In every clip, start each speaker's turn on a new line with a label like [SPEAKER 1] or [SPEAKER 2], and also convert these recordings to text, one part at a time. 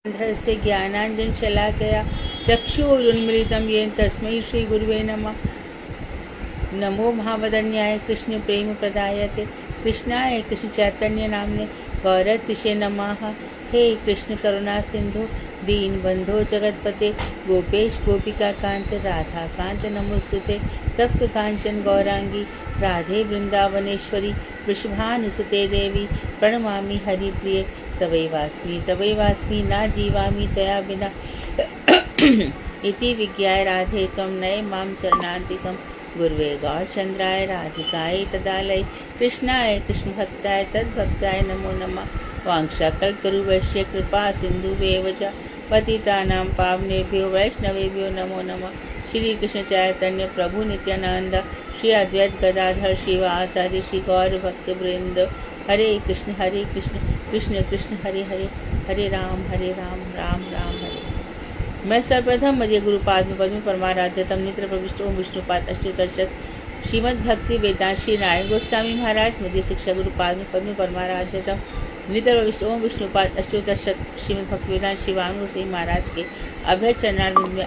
[SPEAKER 1] अंधस्य से ज्ञानांजन शलाकया चक्षुरुन्मीलितं येन तस्मै श्री गुरुवे नमः। नमो महावदन्याय कृष्ण प्रेम प्रदायते कृष्णाय कृष्ण चैतन्य नामने गौरतिशे नमः। हे कृष्ण करुणा सिंधु दीन बंधो जगतपते गोपेश गोपिका कांत राधा कांत नमोस्तुते। तप्त कांचन गौरांगी राधे वृंदावनेश्वरी वृषभानुसुते देवी प्रणमामि हरिप्रिये। तवैवास्मि ना जीवामि तया विना इति विज्ञाय राधे त्वं नये मां चरणान्तिकं। गुरुवे गौरचन्द्राय राधिकायै तदालय कृष्णाय कृष्णभक्ताय तद्भक्ताय नमो नमः। वाञ्छाकल्पतरुभ्यश्च कृपा सिन्धुभ्येव च पतितानां पावनेभ्यो वैष्णवेभ्यो नमो नमः। श्री कृष्ण चैतन्य प्रभु नित्यानंद श्री अद्वैत गदाधर श्रीवासादि श्री गौर भक्त वृंद। हरे कृष्ण कृष्ण कृष्ण हरे हरे, हरे राम राम राम हरे। मैं सर्वप्रथम मध्य गुरुपाद में पद्म परमाराध्यतम नित्र प्रविष्ट ओम विष्णुपाद अष्टोत्तरशत श्रीमद् भक्ति वेदांत श्री नारायण गोस्वामी महाराज मध्य शिक्षा गुरुपाद में पद्म परमाराध्यतम नित्र प्रविष्ट ओम विष्णुपाद अष्टोत्तरशत श्रीमद् भक्ति वेदांत श्री वामन गोस्वामी महाराज के अभय चरणारविंद में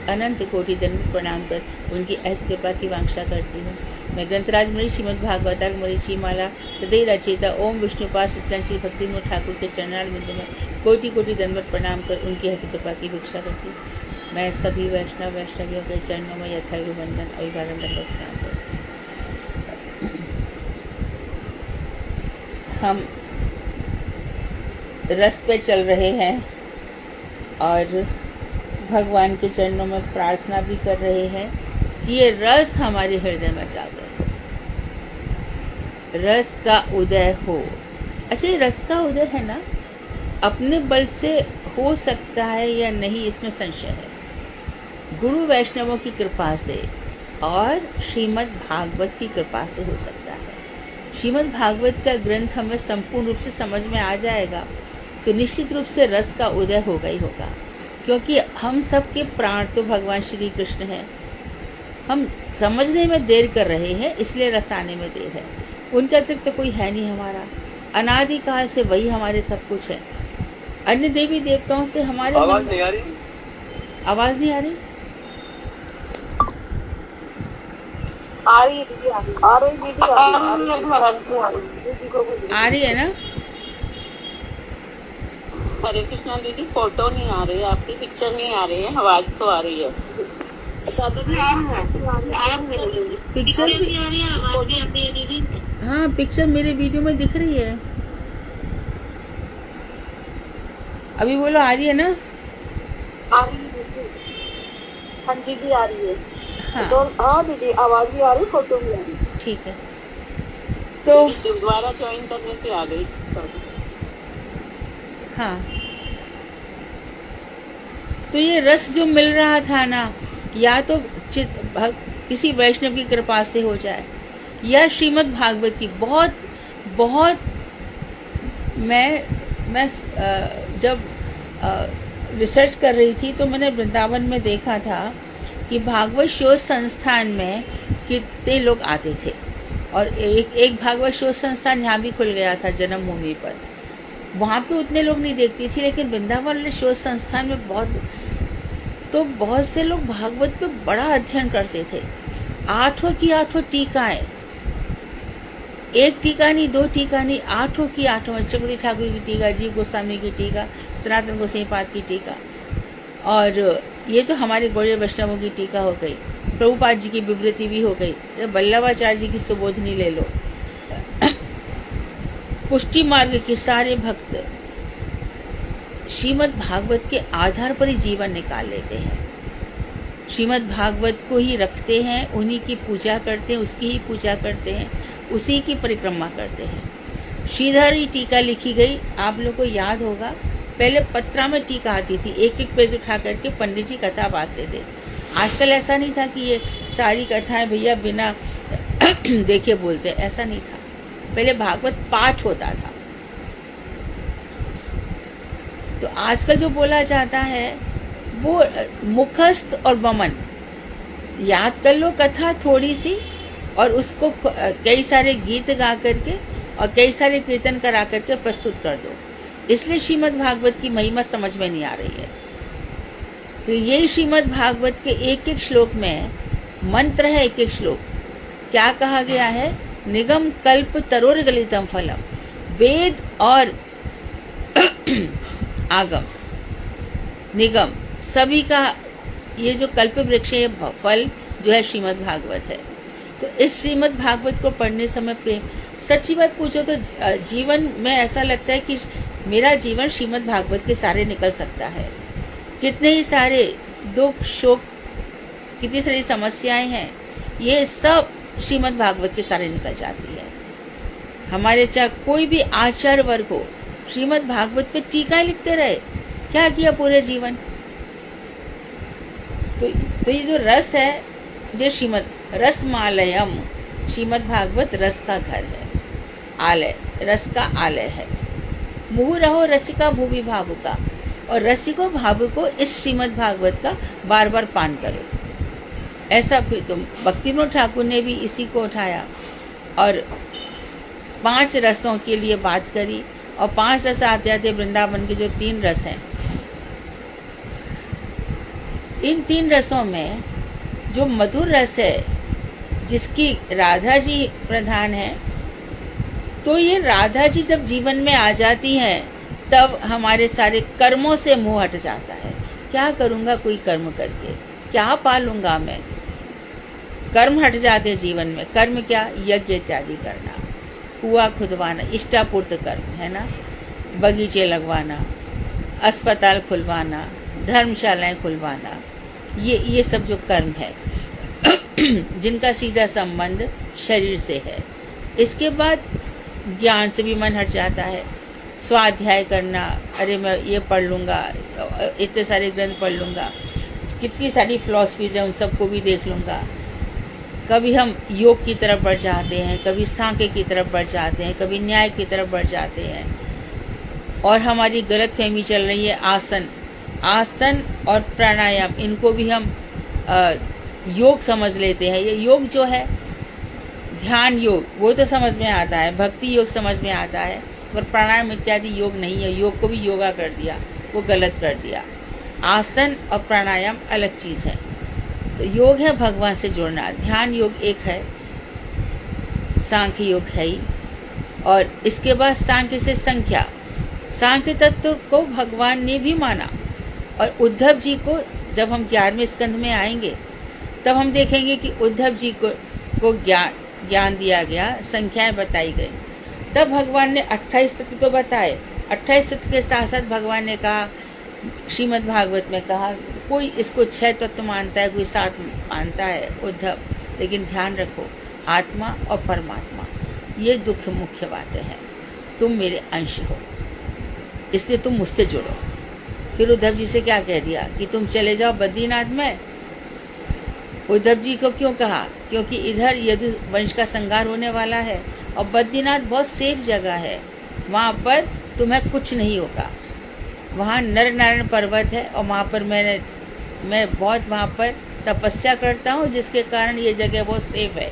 [SPEAKER 1] अनंत कोटि दंड प्रणाम कर उनकी अहत कृपा की वांछा करती हूँ। मैं ग्रंथराज मणि श्रीमद् भागवतार मरीचि माला हृदय रचयिता ओम विष्णुपाद सत्संग श्री भक्ति ठाकुर के चरणारविंद में कोटि कोटि दंडवत प्रणाम कर उनकी अहत कृपा की भिक्षा करती हूँ। मैं सभी वैष्णवियों के चरणों में यथावंदन अभिवादन दंडवत प्रणाम करती हूँ। हम रस पे चल रहे हैं और भगवान के चरणों में प्रार्थना भी कर रहे हैं कि ये रस हमारे हृदय में जागृत हो, रस का उदय हो। अच्छा, रस का उदय है ना, अपने बल से हो सकता है या नहीं इसमें संशय है। गुरु वैष्णवों की कृपा से और श्रीमद् भागवत की कृपा से हो सकता है। श्रीमद् भागवत का ग्रंथ हमें संपूर्ण रूप से समझ में आ जाएगा तो निश्चित रूप से रस का उदय होगा ही होगा, क्योंकि हम सबके प्राण तो भगवान श्री कृष्ण हैं। हम समझने में देर कर रहे हैं इसलिए रस आने में देर है। उनका अतिरिक्त तो कोई है नहीं हमारा, अनादिकाल से वही हमारे सब कुछ है। अन्य देवी देवताओं से हमारे आवाज नहीं आ रही, आवाज नहीं आ रही,
[SPEAKER 2] आ रही है दीदी, आ रही दीदी,
[SPEAKER 1] आ रही है ना।
[SPEAKER 2] हरे कृष्णा दीदी, फोटो नहीं आ रही है आपकी, पिक्चर नहीं आ रही है, आवाज तो आ रही है।
[SPEAKER 1] पिक्चर भी आ रही है, आवाज भी आती है दीदी। हाँ, पिक्चर मेरे वीडियो में दिख रही है। अभी बोलो, आ रही है ना?
[SPEAKER 2] आ रही है दीदी, हाँ जी भी आ रही है।
[SPEAKER 1] हाँ,
[SPEAKER 2] तो हाँ दीदी, आवाज भी आ रही, फोटो भी आ रही।
[SPEAKER 1] ठीक है। तो
[SPEAKER 2] दोबारा ज्वाइन करने पे आ गई।
[SPEAKER 1] हाँ, तो ये रस जो मिल रहा था ना, या तो किसी वैष्णव की कृपा से हो जाए या श्रीमद् भागवत की। बहुत बहुत मैं जब रिसर्च कर रही थी तो मैंने वृंदावन में देखा था कि भागवत शोध संस्थान में कितने लोग आते थे, और एक भागवत शोध संस्थान यहाँ भी खुल गया था जन्मभूमि पर। वहाँ पे उतने लोग नहीं देखती थी, लेकिन वृंदावन शोध संस्थान में बहुत से लोग भागवत पे बड़ा अध्ययन करते थे। 8 की 8 टीकाएं, एक टीका नहीं, 2 टीका नहीं, 8 की 8 चक्रवर्ती ठाकुर की टीका, जीव गोस्वामी की टीका, सनातन गोसाई पाद की टीका, और ये तो हमारे गौड़ीय वैष्णवों की टीका हो गई। प्रभुपाद जी की विवृति भी हो गई। वल्लभाचार्य जी की स्तुबोधनी ले लो। पुष्टि मार्ग के सारे भक्त श्रीमद् भागवत के आधार पर ही जीवन निकाल लेते हैं। श्रीमद् भागवत को ही रखते हैं, उन्हीं की पूजा करते हैं, उसकी ही पूजा करते हैं, उसी की परिक्रमा करते हैं। श्रीधरी टीका लिखी गई, आप लोग को याद होगा, पहले पत्रा में टीका आती थी, एक एक पेज उठा करके पंडित जी कथा वाचते थे। आजकल ऐसा नहीं था कि ये सारी कथाएं भैया बिना देखे बोलते, ऐसा नहीं था। पहले भागवत पाठ होता था। तो आजकल जो बोला जाता है वो मुखस्थ और वमन, याद कर लो कथा थोड़ी सी, और उसको कई सारे गीत गा करके और कई सारे कीर्तन करा करके प्रस्तुत कर दो। इसलिए श्रीमद् भागवत की महिमा समझ में नहीं आ रही है। तो यही श्रीमद् भागवत के एक एक श्लोक में मंत्र है। एक एक श्लोक क्या कहा गया है? निगम कल्प तरोर गलितम फलम। वेद और आगम, निगम, सभी का ये जो कल्प वृक्ष है, फल जो है श्रीमद् भागवत है। तो इस श्रीमद् भागवत को पढ़ने समय प्रेम, सच्ची बात पूछो तो जीवन में ऐसा लगता है कि मेरा जीवन श्रीमद् भागवत के सारे निकल सकता है। कितने ही सारे दुख, शोक, कितनी सारी समस्याएं हैं, ये सब श्रीमद् भागवत के सारे निकल जाती है। हमारे चाहे कोई भी आचार्य वर्ग हो, श्रीमद् भागवत पे टीका लिखते रहे, क्या किया पूरे जीवन। तो ये जो रस है, ये श्रीमद् रसमालयम, श्रीमद् भागवत रस का घर है, आलय, रस का आलय है। मुहु रहो रसिका भूमि भावुका, और रसिको भावुको इस श्रीमद् भागवत का बार बार पान करो। ऐसा फिर तुम भक्तिविनोद ठाकुर ने भी इसी को उठाया और 5 रसों के लिए बात करी। और 5 रस आते आते वृंदावन के जो 3 रस हैं, इन 3 रसों में जो मधुर रस है, जिसकी राधा जी प्रधान है, तो ये राधा जी जब जीवन में आ जाती हैं, तब हमारे सारे कर्मों से मुंह हट जाता है। क्या करूंगा कोई कर्म करके, क्या पालूंगा मैं। कर्म हट जाते जीवन में। कर्म क्या? यज्ञ इत्यादि करना, कुआं खुदवाना, इष्टापूर्त कर्म है ना, बगीचे लगवाना, अस्पताल खुलवाना, धर्मशालाएं खुलवाना, ये सब जो कर्म है जिनका सीधा संबंध शरीर से है। इसके बाद ज्ञान से भी मन हट जाता है। स्वाध्याय करना, अरे मैं ये पढ़ लूँगा, इतने सारे ग्रंथ पढ़ लूँगा, कितनी सारी फिलॉसफीज हैं, उन सबको भी देख लूँगा। कभी हम योग की तरफ बढ़ जाते हैं, कभी सांख्य की तरफ बढ़ जाते हैं, कभी न्याय की तरफ बढ़ जाते हैं। और हमारी गलत फहमी चल रही है आसन और प्राणायाम, इनको भी हम योग समझ लेते हैं। ये योग जो है, ध्यान योग, वो तो समझ में आता है, भक्ति योग समझ में आता है, पर प्राणायाम इत्यादि योग नहीं है। योग को भी योगा कर दिया, वो गलत कर दिया। आसन और प्राणायाम अलग चीज़ है। तो योग है भगवान से जुड़ना, ध्यान योग एक है, सांख्य योग है ही। और इसके बाद सांख्य से संख्या, सांख्य तत्व को भगवान ने भी माना। और उद्धव जी को जब हम 11वें स्कंध में आएंगे, तब हम देखेंगे कि उद्धव जी को ज्ञान दिया गया, संख्याएं बताई गई। तब भगवान ने 28 तत्व तो बताए। 28 तत्व के साथ साथ भगवान ने कहा, श्रीमद् भागवत में कहा, कोई इसको 6 तत्व मानता है, कोई 7 मानता है उद्धव, लेकिन ध्यान रखो, आत्मा और परमात्मा ये दुख मुख्य बातें हैं। तुम मेरे अंश हो, इसलिए तुम मुझसे जुड़ो। फिर उद्धव जी से क्या कह दिया कि तुम चले जाओ बद्रीनाथ में। उद्धव जी को क्यों कहा? क्योंकि इधर यदु वंश का संहार होने वाला है और बद्रीनाथ बहुत सेफ जगह है, वहाँ पर तुम्हें कुछ नहीं होगा। वहाँ नर नारायण पर्वत है और वहाँ पर मैं बहुत वहाँ पर तपस्या करता हूँ, जिसके कारण ये जगह बहुत सेफ है।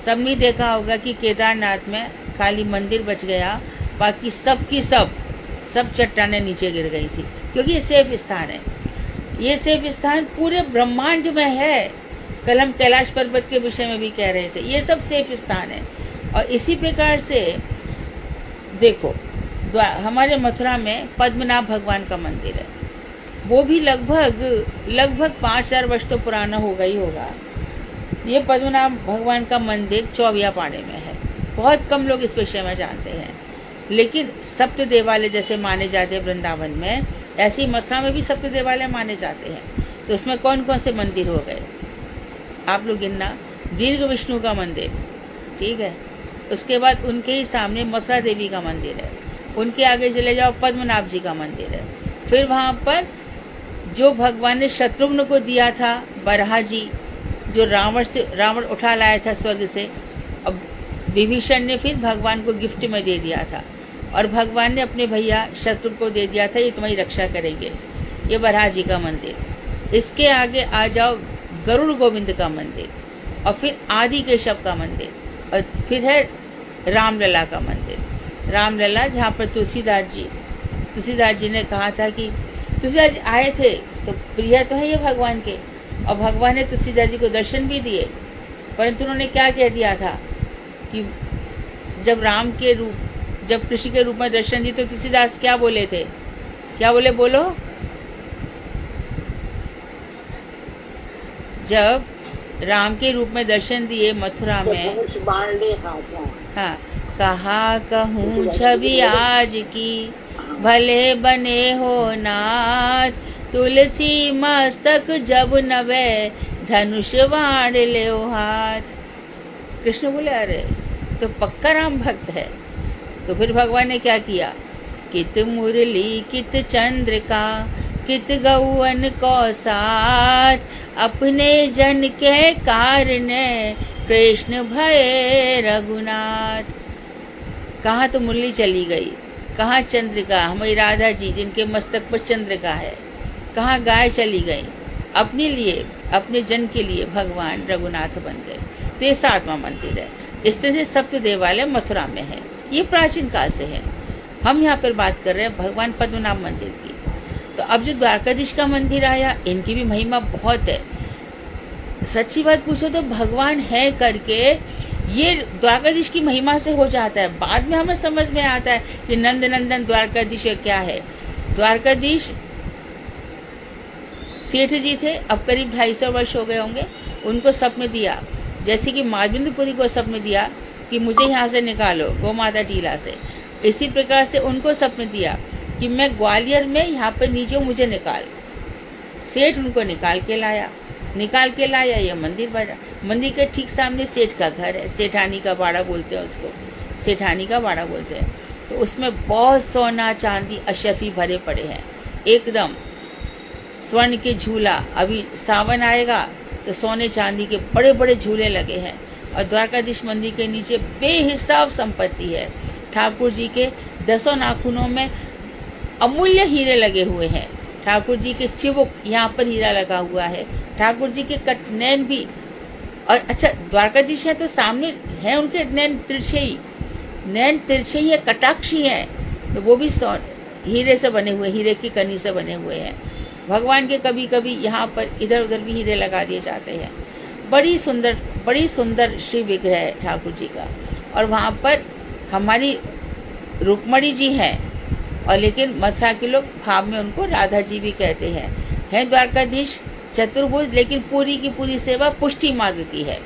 [SPEAKER 1] सबने देखा होगा कि केदारनाथ में खाली मंदिर बच गया, बाकी सब चट्टानें नीचे गिर गई थी, क्योंकि ये सेफ स्थान है। ये सेफ स्थान पूरे ब्रह्मांड में है। कल हम कैलाश पर्वत के विषय में भी कह रहे थे, ये सब सेफ स्थान है। और इसी प्रकार से देखो, हमारे मथुरा में पद्मनाभ भगवान का मंदिर है, वो भी लगभग 5000 वर्ष तो पुराना होगा ही होगा। ये पद्मनाभ भगवान का मंदिर चौबियापाड़े में है। बहुत कम लोग इस विषय में जानते हैं, लेकिन सप्त देवालय जैसे माने जाते हैं वृंदावन में, ऐसे ही मथुरा में भी सप्त देवालय माने जाते हैं। तो उसमें कौन कौन से मंदिर हो गए आप लोग गिनना। दीर्घ विष्णु का मंदिर, ठीक है। उसके बाद उनके ही सामने मथुरा देवी का मंदिर है। उनके आगे चले जाओ, पद्मनाभ जी का मंदिर है। फिर वहाँ पर जो भगवान ने शत्रुघ्न को दिया था, बरहा जी, जो रावण उठा लाया था स्वर्ग से, अब विभीषण ने फिर भगवान को गिफ्ट में दे दिया था, और भगवान ने अपने भैया शत्रुघ्न को दे दिया था, ये तुम्हारी रक्षा करेंगे। ये बरहा जी का मंदिर। इसके आगे आ जाओ, गरुड़ गोविंद का मंदिर, और फिर आदि केशव का मंदिर, और फिर है रामलला का मंदिर। रामलला जहाँ पर तुलसीदास जी तुलसीदास जी ने कहा था कि तुलसीदास जी आए थे तो प्रिय तो है ये भगवान के, और भगवान ने तुलसीदास जी को दर्शन भी दिए, परंतु उन्होंने क्या कह दिया था कि जब कृष्ण के रूप में दर्शन दिए तो तुलसीदास क्या बोले थे, क्या बोले, बोलो। जब राम के रूप में दर्शन दिए मथुरा में, हाँ, कहा कहूँ छवि आज की भले बने हो नाथ, तुलसी मस्तक जब नवे धनुष बाण ले हाथ। कृष्ण बोले अरे तो पक्का राम भक्त है। तो फिर भगवान ने क्या किया, कित मुरली कित चंद्रिका कित गौवन को साथ, अपने जन के कारण कृष्ण भय रघुनाथ। कहाँ तो मुरली चली गई, कहाँ चंद्रिका, हमारी राधा जी जिनके मस्तक पर चंद्रिका है, कहाँ गाय चली गई, अपने लिए अपने जन के लिए भगवान रघुनाथ बन गए। तो ये 7वां मंदिर है। इस तरह से सप्त देवालय मथुरा में है, ये प्राचीन काल से है। हम यहाँ पर बात कर रहे हैं भगवान पद्मनाभ मंदिर की। तो अब जो द्वारकाधीश का मंदिर आया, इनकी भी महिमा बहुत है। सच्ची बात पूछो तो भगवान है करके ये द्वारकाधीश की महिमा से हो जाता है। बाद में हमें समझ में आता है कि नंद नंदन द्वारकाधीश क्या है। द्वारकाधीश सेठ जी थे, अब करीब 250 वर्ष हो गए होंगे। उनको सपने दिया, जैसे कि माधवेंद्रपुरी को सपने दिया कि मुझे यहाँ से निकालो गौ माता टीला से, इसी प्रकार से उनको सपने दिया कि मैं ग्वालियर में यहाँ पर नीचे मुझे निकाल। सेठ उनको निकाल के लाया, ये मंदिर बना। मंदिर के ठीक सामने सेठ का घर है, सेठानी का बाड़ा बोलते हैं उसको, सेठानी का बाड़ा बोलते हैं। तो उसमें बहुत सोना चांदी अशरफी भरे पड़े हैं, एकदम स्वर्ण के झूला। अभी सावन आएगा तो सोने चांदी के बड़े बड़े झूले लगे हैं। और द्वारकाधीश मंदिर के नीचे बेहिसाब संपत्ति है। ठाकुर जी के 10 नाखूनों में अमूल्य हीरे लगे हुए हैं। ठाकुर जी के चिबुक, यहाँ पर हीरा लगा हुआ है। ठाकुर जी के नैन भी, और अच्छा द्वारकाधीश है तो सामने है उनके नैन तिरछे ही है, कटाक्षी है, तो वो भी हीरे से बने हुए, हीरे की कनी से बने हुए हैं। भगवान के कभी कभी यहाँ पर इधर उधर भी हीरे लगा दिए जाते हैं। बड़ी सुंदर श्री विग्रह है ठाकुर जी का। और वहाँ पर हमारी रुक्मणी जी हैं, और लेकिन मथुरा के लोग भाव में उनको राधा जी भी कहते हैं। है द्वारकाधीश चतुर्भुज, लेकिन पूरी की पूरी सेवा पुष्टि मार्ग की है।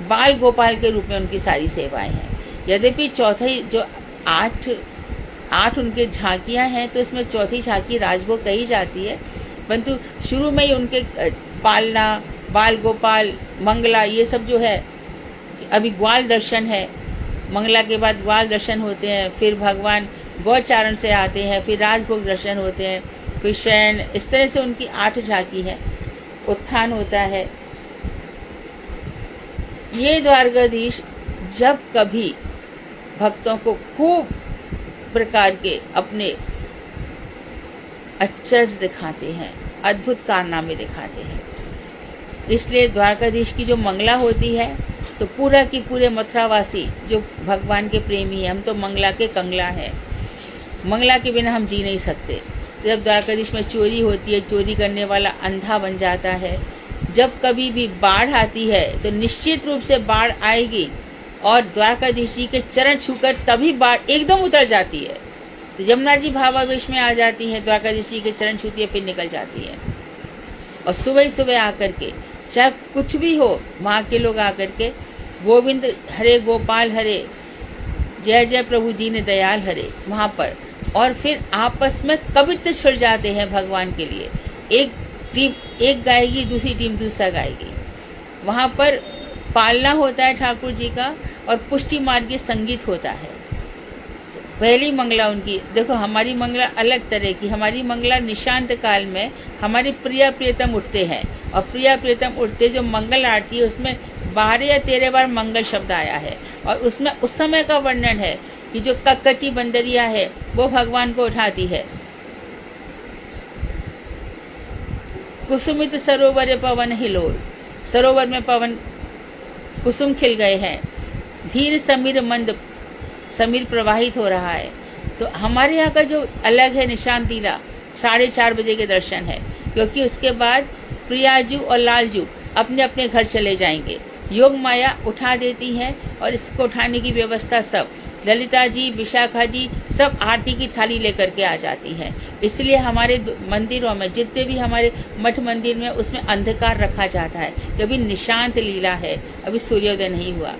[SPEAKER 1] बाल गोपाल के रूप में उनकी सारी सेवाएं हैं। यद्यपि चौथी जो 8 उनके झांकियां हैं, तो इसमें चौथी झांकी राजभोग कही जाती है, परंतु शुरू में ही उनके पालना, बाल गोपाल, मंगला, ये सब जो है। अभी ग्वाल दर्शन है, मंगला के बाद ग्वाल दर्शन होते हैं, फिर भगवान गौचारण से आते हैं, फिर राजभोग दर्शन होते हैं, फिर शयन। इस तरह से उनकी 8 झांकी है। उत्थान होता है। ये द्वारकाधीश जब कभी भक्तों को खूब प्रकार के अपने अचरज दिखाते हैं, अद्भुत कारनामे दिखाते हैं। इसलिए द्वारकाधीश की जो मंगला होती है, तो पूरा की पूरे मथुरावासी जो भगवान के प्रेमी है, हम तो मंगला के कंगला हैं। मंगला के बिना हम जी नहीं सकते। तो जब द्वारकाधीश में चोरी होती है, चोरी करने वाला अंधा बन जाता है। जब कभी भी बाढ़ आती है तो निश्चित रूप से बाढ़ आएगी, और द्वारकाधीश जी के चरण छूकर तभी बाढ़ एकदम उतर जाती है। तो यमुना जी भावावेश में आ जाती है, द्वारकाधीश जी के चरण छूती है, फिर निकल जाती है। और सुबह सुबह आकर के, चाहे कुछ भी हो, वहाँ के लोग आकर के गोविंद हरे गोपाल हरे, जय जय प्रभु दीन दयाल हरे, वहाँ पर, और फिर आपस में कवित्व छिड़ जाते हैं भगवान के लिए। एक टीम एक गाएगी, दूसरी टीम दूसरा गाएगी। वहाँ पर पालना होता है ठाकुर जी का, और पुष्टि मार्गी संगीत होता है। पहली मंगला उनकी, देखो हमारी मंगला अलग तरह की। हमारी मंगला निशांत काल में हमारे प्रिया प्रियतम उठते हैं, और प्रिया प्रियतम उठते जो मंगल आरती है, उसमें 12 या 13 बार मंगल शब्द आया है। और उसमें उस समय का वर्णन है कि जो ककटी बंदरिया है वो भगवान को उठाती है। कुसुमित सरोवर पवन हिलोल, सरोवर में पवन कुसुम खिल गए हैं। धीर समीर मंद, समीर प्रवाहित हो रहा है। तो हमारे यहाँ का जो अलग है निशांत लीला 4:30 बजे के दर्शन है, क्योंकि उसके बाद प्रियाजू और लालजू अपने अपने घर चले जाएंगे। योग माया उठा देती है और इसको उठाने की व्यवस्था सब ललिता जी, विशाखा जी सब आरती की थाली लेकर के आ जाती हैं। इसलिए हमारे मंदिरों में, जितने भी हमारे मठ मंदिर में, उसमें अंधकार रखा जाता है कि अभी निशांत लीला है, अभी सूर्योदय नहीं हुआ।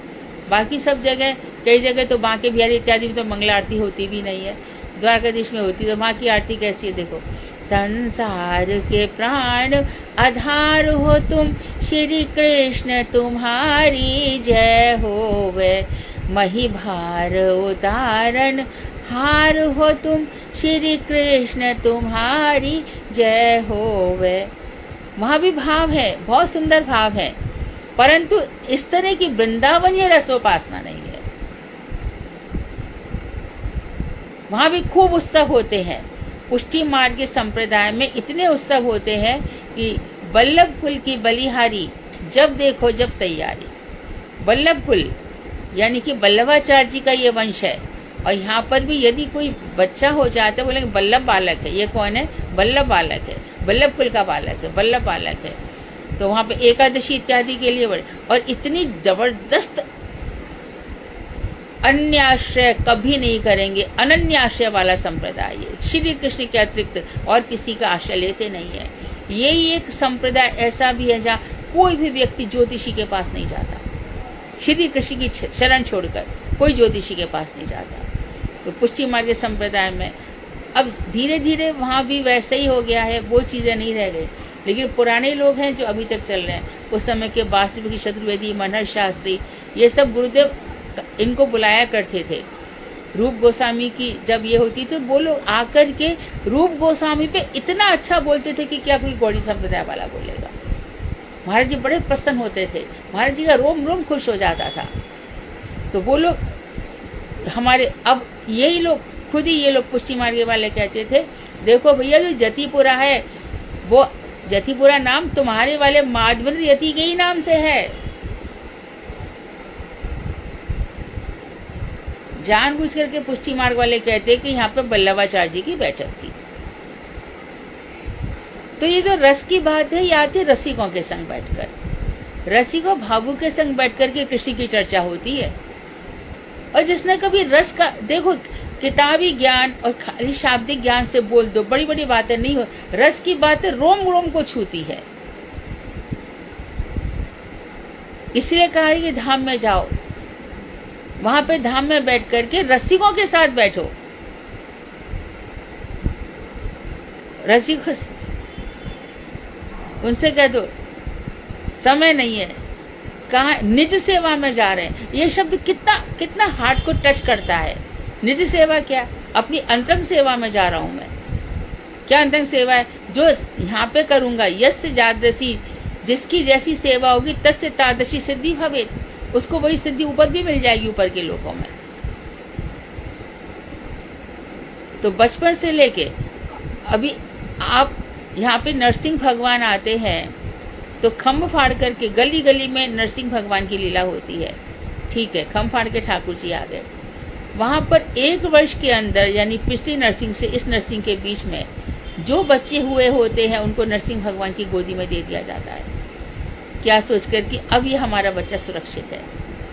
[SPEAKER 1] बाकी सब जगह, कई जगह तो बांके बिहारी इत्यादि में तो मंगला आरती होती भी नहीं है, द्वारकाधीश में होती, तो वहाँ की आरती कैसी है देखो। संसार के प्राण आधार हो तुम, श्री कृष्ण तुम्हारी जय होवे, मही भार उतारण हार हो तुम, श्री कृष्ण तुम्हारी जय होवे। वहाँ भी भाव है, बहुत सुंदर भाव है, परंतु इस तरह की वृंदावनीय रसोपासना नहीं है। वहाँ भी खूब उत्सव होते हैं। पुष्टि मार्ग के संप्रदाय में इतने उत्सव होते हैं कि वल्लभ कुल की बलिहारी जब देखो जब तैयारी। वल्लभ कुल यानी कि वल्लभाचार्य जी का ये वंश है, और यहाँ पर भी यदि कोई बच्चा हो जाता है बोलेंगे वल्लभ बालक है। ये कौन है? वल्लभ बालक है, वल्लभ कुल का बालक है, वल्लभ बालक है। तो वहाँ पे एकादशी इत्यादि के लिए बड़े, और इतनी जबरदस्त अन्य आश्रय कभी नहीं करेंगे। अनन्य आश्रय वाला संप्रदाय है, श्री कृष्ण के अतिरिक्त और किसी का आश्रय लेते नहीं है। यही एक संप्रदाय ऐसा भी है जहाँ कोई भी व्यक्ति ज्योतिषी के पास नहीं जाता, श्री कृष्ण की शरण छोड़कर कोई ज्योतिषी के पास नहीं जाता। तो पुष्टि मार्ग के संप्रदाय में अब धीरे धीरे वहाँ भी वैसे ही हो गया है, वो चीजें नहीं रह गई। लेकिन पुराने लोग हैं जो अभी तक चल रहे हैं, उस समय के वासुकी चतुर्वेदी, मनहर शास्त्री, ये सब गुरुदेव इनको बुलाया करते थे। रूप गोस्वामी की जब ये होती थी, वो लोग आकर के रूप गोस्वामी पे इतना अच्छा बोलते थे कि क्या कोई गौड़ी संप्रदाय वाला बोलेगा। महाराज जी बड़े प्रसन्न होते थे, महाराज जी का रोम रोम खुश हो जाता था। तो वो लोग हमारे, अब यही लोग खुद ही, ये लोग पुष्टि मार्ग वाले कहते थे, देखो भैया जो जतिपुरा है, वो जतिपुरा नाम तुम्हारे वाले माधवेंद्र यति के ही नाम से है। जानबूझ करके पुष्टि मार्ग वाले कहते कि यहाँ पे वल्लभाचार्य जी की बैठक थी। तो ये जो रस की बात है, ये आती है रसिकों के संग बैठकर, रसिकों भावुक के संग बैठकर के कृषि की चर्चा होती है। और जिसने कभी रस का, देखो किताबी ज्ञान और खाली शाब्दिक ज्ञान से बोल दो, बड़ी बड़ी बातें नहीं हो, रस की बातें रोम रोम को छूती है। इसलिए कहा है कि धाम में जाओ, वहां पे धाम में बैठ करके रसिकों के साथ बैठो। रसिकों उनसे कह दो समय नहीं है, कहा निज सेवा में जा रहे हैं। ये शब्द कितना कितना हार्ट को टच करता है। निज सेवा क्या? अपनी अंतरंग सेवा में जा रहा हूं मैं। क्या अंतरंग सेवा है? जो यहाँ पे करूंगा, यस्य जादृशी, जिसकी जैसी सेवा होगी तस्य तादृशी सिद्धि भवेत्, उसको वही सिद्धि ऊपर भी मिल जाएगी, ऊपर के लोकों में। तो बचपन से लेके अभी आप यहाँ पे नरसिंह भगवान आते हैं, तो खम्भ फाड़ करके गली गली में नरसिंह भगवान की लीला होती है। ठीक है, खम्भ फाड़ के ठाकुर जी आ गए। वहां पर 1 वर्ष के अंदर, यानी पिछली नरसिंह से इस नरसिंह के बीच में जो बच्चे हुए होते हैं, उनको नरसिंह भगवान की गोदी में दे दिया जाता है। क्या सोचकर कि अब ये हमारा बच्चा सुरक्षित है,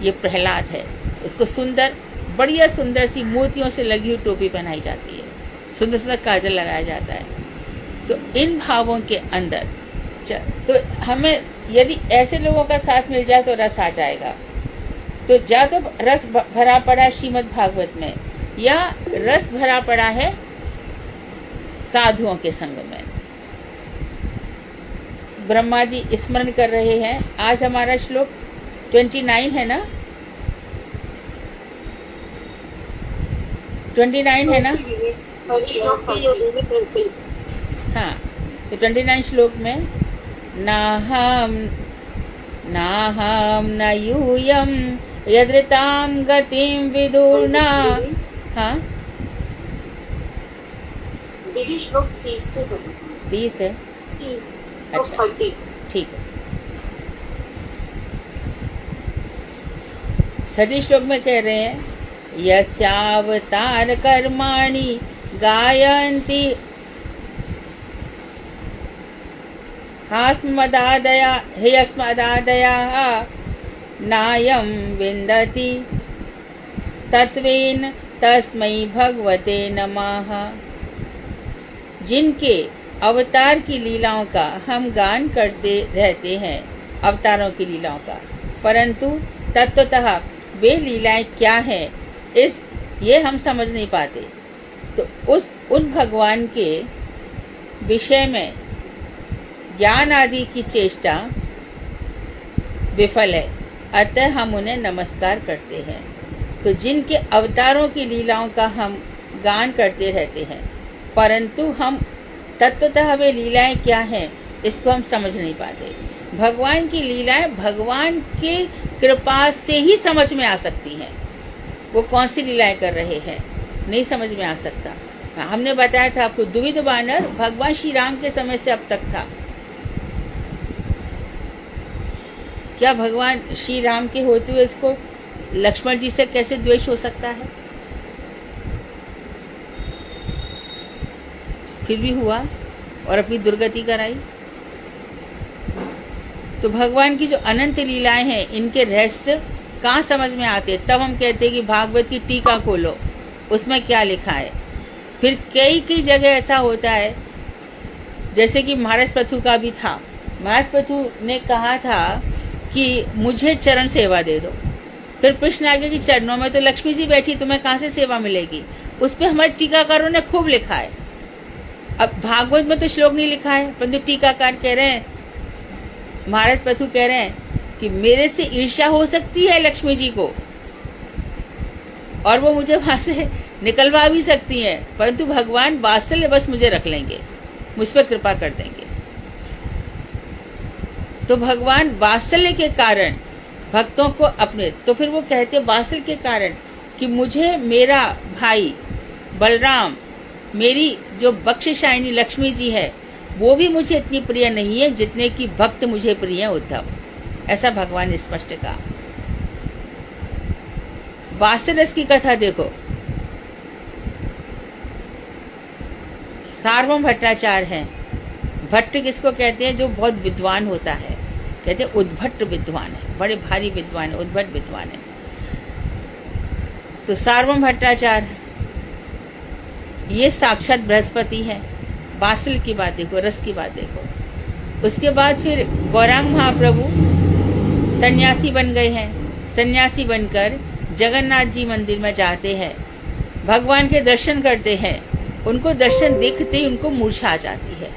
[SPEAKER 1] ये प्रहलाद है। उसको सुंदर, बढ़िया सुंदर सी मोतियों से लगी हुई टोपी पहनाई जाती है, सुंदर सुंदर काजल लगाया जाता है। तो इन भावों के अंदर तो हमें यदि ऐसे लोगों का साथ मिल जाए तो रस आ जाएगा। तो या तो रस भरा पड़ा श्रीमद् भागवत में, या रस भरा पड़ा है साधुओं के संग में। ब्रह्मा जी स्मरण कर रहे हैं। आज हमारा श्लोक 29 है ना? 29 है ना? हाँ, तो 29 श्लोक में नाहम न यूयम यदृताम गतिम विदुर्ना। हाँ,
[SPEAKER 2] श्लोक 30
[SPEAKER 1] है। अच्छा, ठीक है। 30 श्लोक में कह रहे हैं यस्यावतार कर्माणि गायन्ति ह्यस्मदादयाः नायं विन्दति तत्त्वेन तस्मै भगवते नमः। जिनके अवतार की लीलाओं का हम गान करते रहते हैं, अवतारों की लीलाओं का, परंतु तत्वतः वे लीलाएं क्या हैं ये हम समझ नहीं पाते। तो उन भगवान के विषय में ज्ञान आदि की चेष्टा विफल है, अतः हम उन्हें नमस्कार करते हैं। तो जिनके अवतारों की लीलाओं का हम गान करते रहते हैं, परंतु हम तत्वतः वे लीलाएं क्या हैं इसको हम समझ नहीं पाते। भगवान की लीलाएं भगवान के कृपा से ही समझ में आ सकती हैं। वो कौन सी लीलाएं कर रहे हैं नहीं समझ में आ सकता। हमने बताया था आपको, द्विविध वानर भगवान श्री राम के समय से अब तक था। क्या भगवान श्री राम के होते हुए इसको लक्ष्मण जी से कैसे द्वेष हो सकता है? फिर भी हुआ और अपनी दुर्गति कराई। तो भगवान की जो अनंत लीलाएं हैं, इनके रहस्य कहाँ समझ में आते? तब हम कहते हैं कि भागवत की टीका खोलो, उसमें क्या लिखा है। फिर कई जगह ऐसा होता है, जैसे कि महाराज पृथु का भी था। महाराज पृथु ने कहा था कि मुझे चरण सेवा दे दो। फिर प्रश्न आ गया कि चरणों में तो लक्ष्मी जी बैठी, तुम्हें कहाँ से सेवा मिलेगी? उस पर हमारे टीकाकारों ने खूब लिखा है। अब भागवत में तो श्लोक नहीं लिखा है, परंतु टीकाकार कह रहे हैं, महाराज पृथु कह रहे हैं कि मेरे से ईर्ष्या हो सकती है लक्ष्मी जी को, और वो मुझे वहां से निकलवा भी सकती हैं, परंतु भगवान वात्सल्य बस मुझे रख लेंगे, मुझ पर कृपा कर देंगे। तो भगवान वात्सल्य के कारण भक्तों को अपने, तो फिर वो कहते वात्सल्य के कारण कि मुझे मेरा भाई बलराम, मेरी जो बख्शिशायनी लक्ष्मी जी है, वो भी मुझे इतनी प्रिय नहीं है जितने की भक्त मुझे प्रिय है उद्धव। ऐसा भगवान ने स्पष्ट कहा। वात्सल्य की कथा देखो, सार्वभौम भट्टाचार्य हैं। भट्ट किसको कहते हैं? जो बहुत विद्वान होता है, कहते हैं उद्भट विद्वान है, बड़े भारी विद्वान है, उद्भट विद्वान है। तो सार्वभौम भट्टाचार्य ये साक्षात बृहस्पति है। वात्सल्य की बात देखो, रस की बात देखो। उसके बाद फिर गौरांग महाप्रभु सन्यासी बन गए हैं। सन्यासी बनकर जगन्नाथ जी मंदिर में जाते हैं, भगवान के दर्शन करते हैं। उनको दर्शन देखते ही उनको मूर्छा आ जाती है,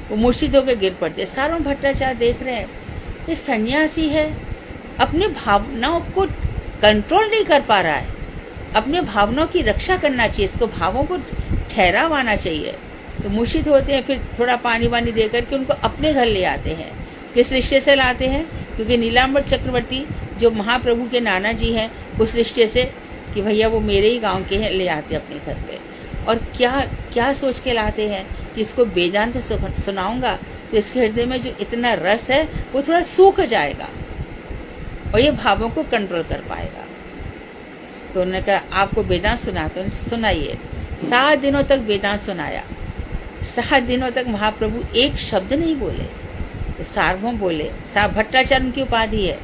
[SPEAKER 1] वो मूर्छित होकर गिर पड़ते हैं। सार्वभौम भट्टाचार्य देख रहे हैं ये सन्यासी है, अपने भावनाओं को कंट्रोल नहीं कर पा रहा है, अपने भावनाओं की रक्षा करना चाहिए, इसको भावों को ठहराव आना चाहिए। तो मूर्छित होते हैं, फिर थोड़ा पानी वानी दे करके उनको अपने घर ले आते हैं। किस रिश्ते से लाते हैं? क्योंकि नीलांबर चक्रवर्ती जो महाप्रभु के नाना जी हैं, उस रिश्ते से कि भैया वो मेरे ही गांव के हैं, ले आते अपने घर पे। और क्या सोच के लाते हैं कि इसको वेदांत सुनाऊंगा तो इसके हृदय में जो इतना रस है वो थोड़ा सूख जाएगा और ये भावों को कंट्रोल कर पाएगा। तो उन्होंने कहा आपको वेदांत सुनाते, सुनाइए। 7 दिनों तक वेदांत सुनाया। 7 दिनों तक महाप्रभु एक शब्द नहीं बोले। तो सार्वभौम बोले, भट्टाचार्य उनकी उपाधि है,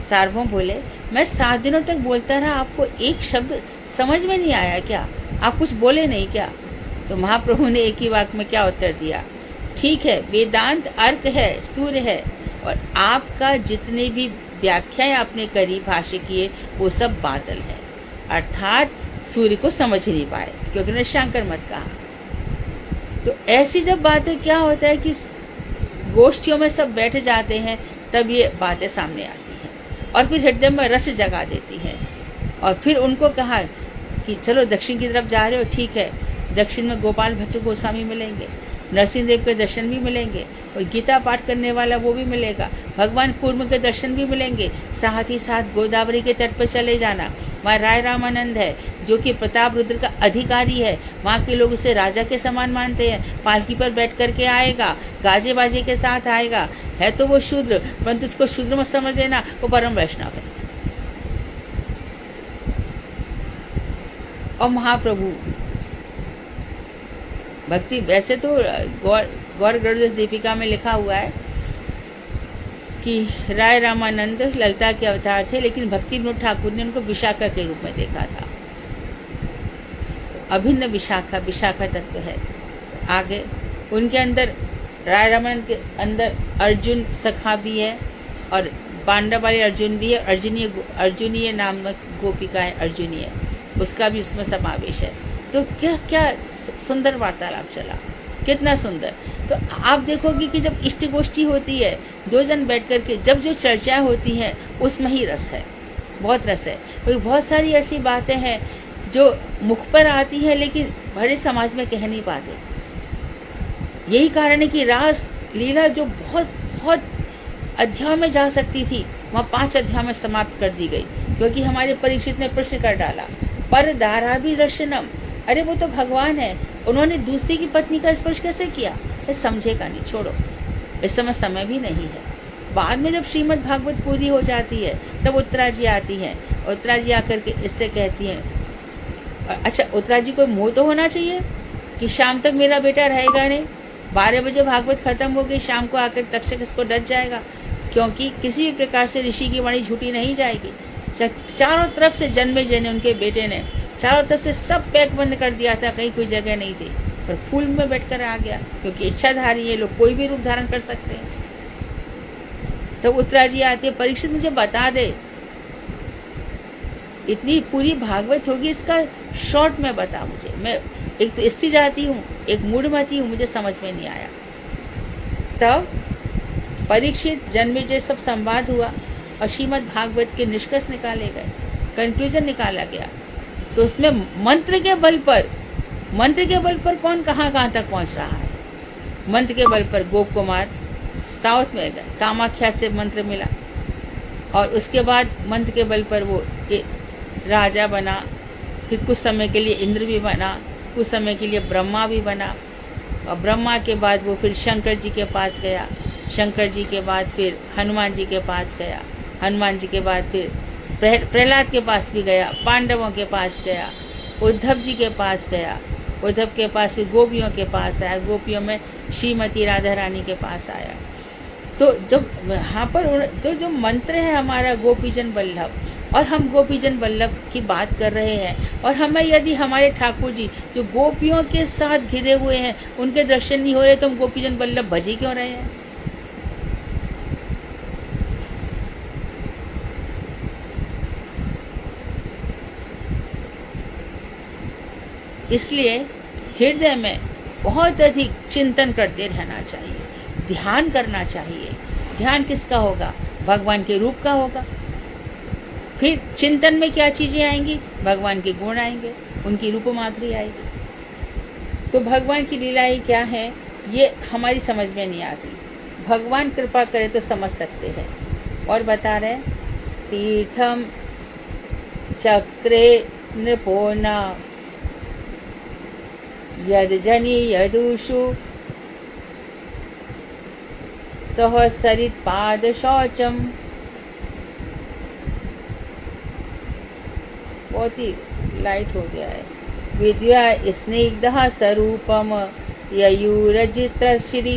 [SPEAKER 1] सार्वभौम बोले मैं 7 दिनों तक बोलता रहा, आपको एक शब्द समझ में नहीं आया क्या? आप कुछ बोले नहीं क्या? तो महाप्रभु ने एक ही वाक्य में क्या उत्तर दिया? ठीक है, वेदांत अर्क है, सूर्य है, और आपका जितने भी व्याख्याएं आपने करी, भाष्य किए, वो सब बादल है। अर्थात सूर्य को समझ नहीं पाए क्योंकि उन्होंने शंकर मत कहा। तो ऐसी जब बातें, क्या होता है कि गोष्ठियों में सब बैठ जाते हैं, तब ये बातें सामने आती हैं और फिर हृदय में रस जगा देती हैं। और फिर उनको कहा कि चलो दक्षिण की तरफ जा रहे हो, ठीक है, दक्षिण में गोपाल भट्ट गोस्वामी मिलेंगे, नरसिंह देव के दर्शन भी मिलेंगे, और गीता पाठ करने वाला वो भी मिलेगा, भगवान कूर्म के दर्शन भी मिलेंगे। साथ ही साथ गोदावरी के तट पर चले जाना, वहाँ राय रामानंद है जो कि प्रताप रुद्र का अधिकारी है, वहाँ के लोग उसे राजा के समान मानते हैं। पालकी पर बैठ करके आएगा, गाजे बाजे के साथ आएगा, है तो वो शूद्र, परंतु उसको शूद्र मत समझ लेना, वो परम वैष्णव है। और महाप्रभु। भक्ति वैसे तो गौर गणेश दीपिका में लिखा हुआ है कि राय रामानंद ललिता के अवतार थे, लेकिन भक्ति विनोद ठाकुर ने उनको विशाखा के रूप में देखा था। तो अभिन्न विशाखा तत्व है। आगे उनके अंदर राय रामानंद के अंदर अर्जुन सखा भी है और पांडव वाले अर्जुन भी है। अर्जुनीय नामक गोपिका है, अर्जुनीय, उसका भी उसमें समावेश है। तो क्या सुंदर वार्तालाप चला, कितना सुंदर। तो आप देखोगे कि जब इष्ट गोष्ठी होती है, दो जन बैठ करके जब जो चर्चा होती हैं उसमें ही रस है, बहुत रस है। क्योंकि बहुत सारी ऐसी बातें हैं जो मुख पर आती है लेकिन बड़े समाज में कह नहीं पाते। यही कारण है कि रास लीला जो बहुत बहुत अध्याय में जा सकती थी, वहाँ 5 अध्याय में समाप्त कर दी गई, क्योंकि हमारे परीक्षित ने प्रश्न कर डाला, पर धाराभि दर्शनम, अरे वो तो भगवान है, उन्होंने दूसरी की पत्नी का स्पर्श कैसे किया? समझेगा नहीं, छोड़ो, इस समय भी नहीं है। बाद में जब श्रीमद् भागवत पूरी हो जाती है तब उत्तरा जी आती हैं। उत्तरा जी आकर के इससे कहती हैं, अच्छा उत्तरा जी को मोह तो होना चाहिए कि शाम तक मेरा बेटा रहेगा नहीं, 12 बजे भागवत खत्म हो गई, शाम को आकर तक्षक इसको डस जाएगा, क्योंकि किसी भी प्रकार से ऋषि की वाणी झूठी नहीं जाएगी। चारों तरफ से जन्मे जने उनके बेटे ने चारों तरफ से सब पैक बंद कर दिया था, कहीं कोई जगह नहीं थी, पर फूल में बैठकर आ गया, क्योंकि इच्छाधारी ये लोग कोई भी रूप धारण कर सकते हैं। तो उत्तरा जी आती है, परीक्षित मुझे बता दे, इतनी पूरी भागवत होगी, इसका शॉर्ट में बता मुझे, मैं एक तो स्त्री जाती हूँ, एक मूढ़मती हूँ, मुझे समझ में नहीं आया। तब परीक्षित जन्मेजय सब संवाद हुआ और श्रीमद् भागवत के निष्कर्ष निकाले गए, कंक्लूजन निकाला गया। तो उसमें मंत्र के बल पर कौन कहाँ तक पहुंच रहा है। मंत्र के बल पर गोप कुमार साउथ में गए, कामाख्या से मंत्र मिला, और उसके बाद मंत्र के बल पर वो राजा बना, फिर कुछ समय के लिए इंद्र भी बना, कुछ समय के लिए ब्रह्मा भी बना, और ब्रह्मा के बाद वो फिर शंकर जी के पास गया, शंकर जी के बाद फिर हनुमान जी के पास गया, हनुमान जी के बाद फिर प्रहलाद के पास भी गया, पांडवों के पास गया, उद्धव जी के पास गया, उद्धव के पास फिर गोपियों के पास आया, गोपियों में श्रीमती राधा रानी के पास आया। तो जब यहाँ पर तो जो मंत्र है हमारा गोपीजन वल्लभ, और हम गोपीजन वल्लभ की बात कर रहे हैं, और हमें यदि हमारे ठाकुर जी जो गोपियों के साथ घिरे हुए हैं उनके दर्शन नहीं हो रहे, तो हम गोपीजन वल्लभ भजी क्यों रहे हैं? इसलिए हृदय में बहुत अधिक चिंतन करते रहना चाहिए, ध्यान करना चाहिए। ध्यान किसका होगा? भगवान के रूप का होगा। फिर चिंतन में क्या चीजें आएंगी? भगवान के गुण आएंगे, उनकी रूप माधुरी आएगी। तो भगवान की लीलाएं क्या है ये हमारी समझ में नहीं आती, भगवान कृपा करे तो समझ सकते हैं। और बता रहे, तीर्थम चक्रे नृपोना यद जनी यदुषु सहसरित पाद शौचम। बहुत ही लाइट हो गया है। विद्या स्निग्ध स्वरूपम ययुरजित श्री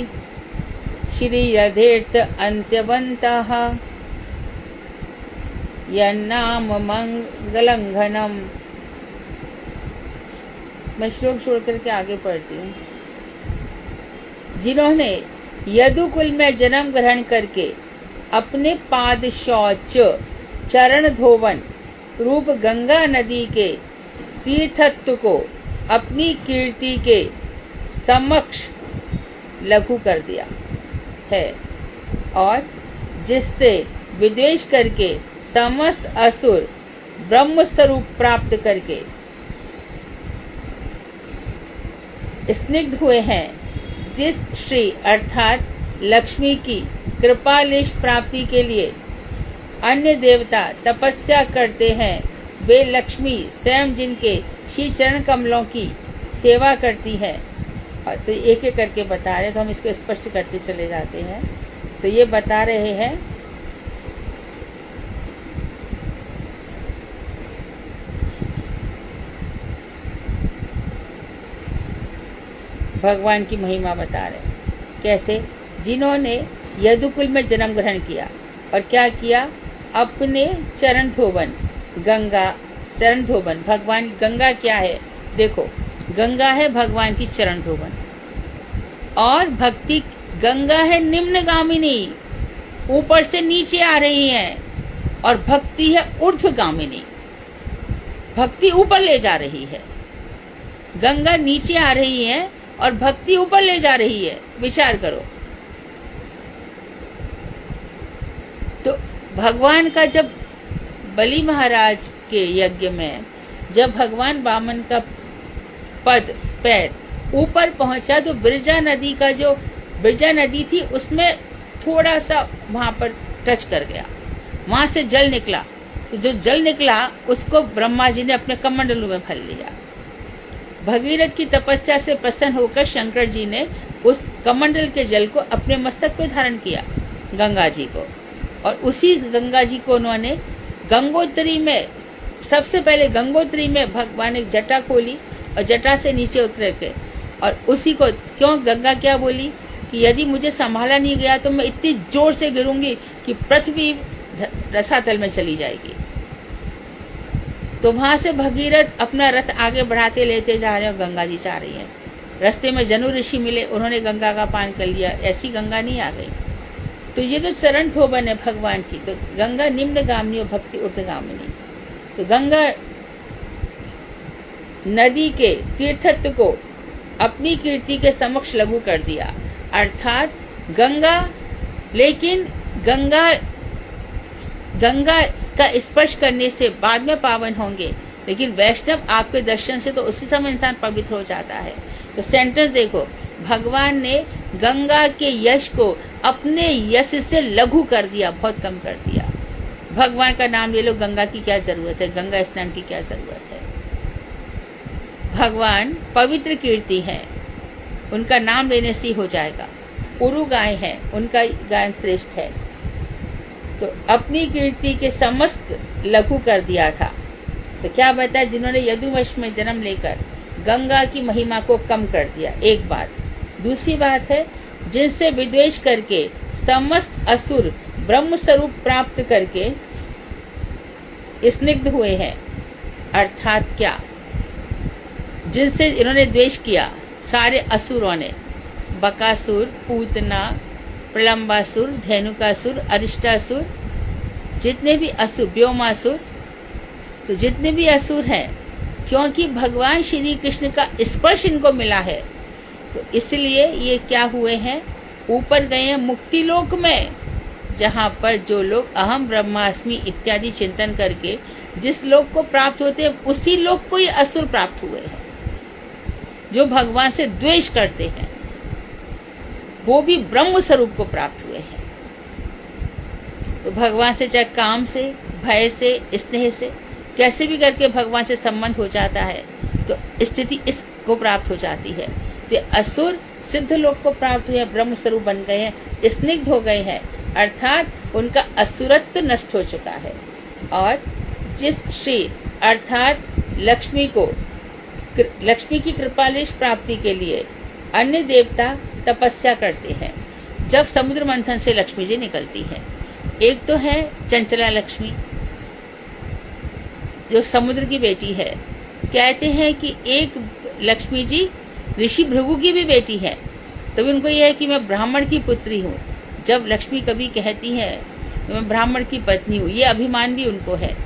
[SPEAKER 1] श्री यथेर्थ अंत्यवंतः यन्नाम मंगलंघनम। मैं श्लोक छोड़ करके आगे पढ़ती हूँ। जिन्होंने यदुकुल में जन्म ग्रहण करके अपने पाद शौच चरण धोवन रूप गंगा नदी के तीर्थत्व को अपनी कीर्ति के समक्ष लघु कर दिया है, और जिससे विद्वेष करके समस्त असुर ब्रह्म स्वरूप प्राप्त करके स्निग्ध हुए हैं, जिस श्री अर्थात लक्ष्मी की कृपालेश प्राप्ति के लिए अन्य देवता तपस्या करते हैं, वे लक्ष्मी स्वयं जिनके श्री चरण कमलों की सेवा करती है। और तो एक एक करके बता रहे, तो हम इसको स्पष्ट करते चले जाते हैं। तो ये बता रहे हैं भगवान की महिमा बता रहे हैं। कैसे? जिन्होंने यदुकुल में जन्म ग्रहण किया और क्या किया, अपने चरण धोवन, गंगा चरण धोवन। भगवान गंगा क्या है? देखो, गंगा है भगवान की चरण धोवन, और भक्ति गंगा है निम्नगामिनी, ऊपर से नीचे आ रही है, और भक्ति है ऊर्ध्वगामिनी, भक्ति ऊपर ले जा रही है। गंगा नीचे आ रही है और भक्ति ऊपर ले जा रही है। विचार करो। तो भगवान का जब बलि महाराज के यज्ञ में जब भगवान वामन का पैर ऊपर पहुंचा तो बिरजा नदी थी उसमें थोड़ा सा वहां पर टच कर गया, वहां से जल निकला। तो जो जल निकला उसको ब्रह्मा जी ने अपने कमंडलू में भर लिया। भगीरथ की तपस्या से प्रसन्न होकर शंकर जी ने उस कमंडल के जल को अपने मस्तक पे धारण किया, गंगा जी को, और उसी गंगा जी को उन्होंने गंगोत्री में, सबसे पहले गंगोत्री में भगवान ने जटा खोली और जटा से नीचे उतर के, और उसी को क्यों गंगा क्या बोली कि यदि मुझे संभाला नहीं गया तो मैं इतनी जोर से गिरूंगी कि पृथ्वी रसातल में चली जाएगी। तो वहां से भगीरथ अपना रथ आगे बढ़ाते लेते जा रहे हैं, गंगा जी जा रही है। रास्ते में जनु ऋषि मिले, उन्होंने गंगा का पान कर लिया, ऐसी गंगा नहीं आ गई। तो ये जो चरण धोवन है भगवान की, तो गंगा निम्नगामिनी और भक्ति ऊर्ध्वगामिनी। तो गंगा नदी के तीर्थत्व को अपनी कीर्ति के समक्ष लघु कर दिया, अर्थात गंगा, लेकिन गंगा का स्पर्श करने से बाद में पावन होंगे, लेकिन वैष्णव आपके दर्शन से तो उसी समय इंसान पवित्र हो जाता है। तो सेंटेंस देखो, भगवान ने गंगा के यश को अपने यश से लघु कर दिया, बहुत कम कर दिया। भगवान का नाम ले लो, गंगा की क्या जरूरत है, गंगा स्नान की क्या जरूरत है। भगवान पवित्र कीर्ति है, उनका नाम लेने से हो जाएगा। उरु गाय है, उनका गायन श्रेष्ठ है। तो अपनी कीर्ति के समस्त लघु कर दिया था। तो क्या बताया, जिन्होंने यदुवंश में जन्म लेकर गंगा की महिमा को कम कर दिया, एक बात। दूसरी बात है, जिनसे विद्वेष करके समस्त असुर ब्रह्म स्वरूप प्राप्त करके स्निग्ध हुए हैं। अर्थात क्या, जिनसे इन्होंने द्वेष किया सारे असुरों ने, बकासुर, पूतना, प्रलंबासुर, धेनुकासुर, अरिष्टासुर, जितने भी असुर, व्योमासुर, तो जितने भी असुर हैं, क्योंकि भगवान श्री कृष्ण का स्पर्श इनको मिला है, तो इसलिए ये क्या हुए हैं, ऊपर गए हैं मुक्ति लोक में, जहाँ पर जो लोग अहम ब्रह्मास्मि इत्यादि चिंतन करके जिस लोक को प्राप्त होते हैं, उसी लोक को ये असुर प्राप्त हुए हैं। जो भगवान से द्वेष करते हैं वो भी ब्रह्म स्वरूप को प्राप्त हुए हैं। तो भगवान से चाहे काम से, भय से, स्नेह से, कैसे भी करके भगवान से संबंध हो जाता है, तो स्थिति इसको प्राप्त हो जाती है। तो असुर सिद्ध लोक को प्राप्त हुए, ब्रह्म स्वरूप बन गए हैं, स्निग्ध हो गए हैं, अर्थात उनका असुरत्व नष्ट हो चुका है। और जिस श्री अर्थात लक्ष्मी की कृपालेश प्राप्ति के लिए अन्य देवता तपस्या करते हैं। जब समुद्र मंथन से लक्ष्मी जी निकलती है, एक तो है चंचला लक्ष्मी जो समुद्र की बेटी है। कहते हैं कि एक लक्ष्मी जी ऋषि भृगु की भी बेटी है, तभी उनको यह है कि मैं ब्राह्मण की पुत्री हूँ। जब लक्ष्मी कभी कहती है मैं ब्राह्मण की पत्नी हूँ, ये अभिमान भी उनको है।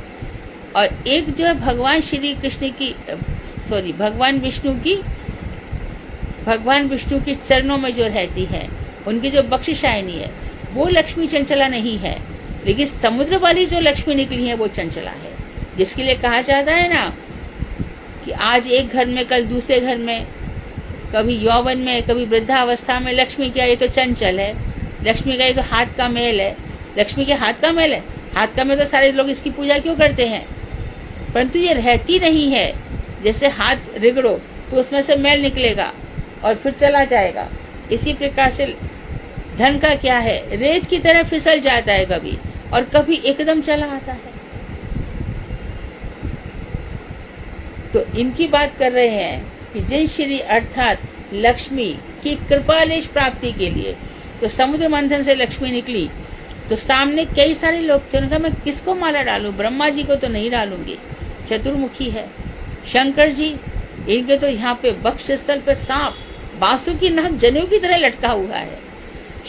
[SPEAKER 1] और एक जो है भगवान श्री कृष्ण की भगवान विष्णु के चरणों में जो रहती है, उनकी जो बख्शिशायनी है, वो लक्ष्मी चंचला नहीं है। लेकिन समुद्र वाली जो लक्ष्मी निकली है वो चंचला है, जिसके लिए कहा जाता है ना कि आज एक घर में कल दूसरे घर में, कभी यौवन में कभी वृद्धावस्था में लक्ष्मी क्या, ये तो चंचल है। लक्ष्मी का ये तो हाथ का मेल है। लक्ष्मी के हाथ का मेल है, हाथ का मेल तो सारे लोग इसकी पूजा क्यों करते हैं, परंतु ये रहती नहीं है। जैसे हाथ रिगड़ो तो उसमें से मेल निकलेगा और फिर चला जाएगा, इसी प्रकार से धन का क्या है, रेत की तरह फिसल जाता है कभी, और कभी एकदम चला आता है। तो इनकी बात कर रहे हैं कि जिन श्री अर्थात लक्ष्मी की कृपालेश प्राप्ति के लिए। तो समुद्र मंथन से लक्ष्मी निकली तो सामने कई सारे लोग थे। उन्होंने कहा मैं किसको माला डालूं, ब्रह्मा जी को तो नहीं डालूंगी, चतुर्मुखी है। शंकर जी, इनके तो यहाँ पे वक्ष स्थल पे सांप बासुकी नाग जनेऊ की तरह लटका हुआ है।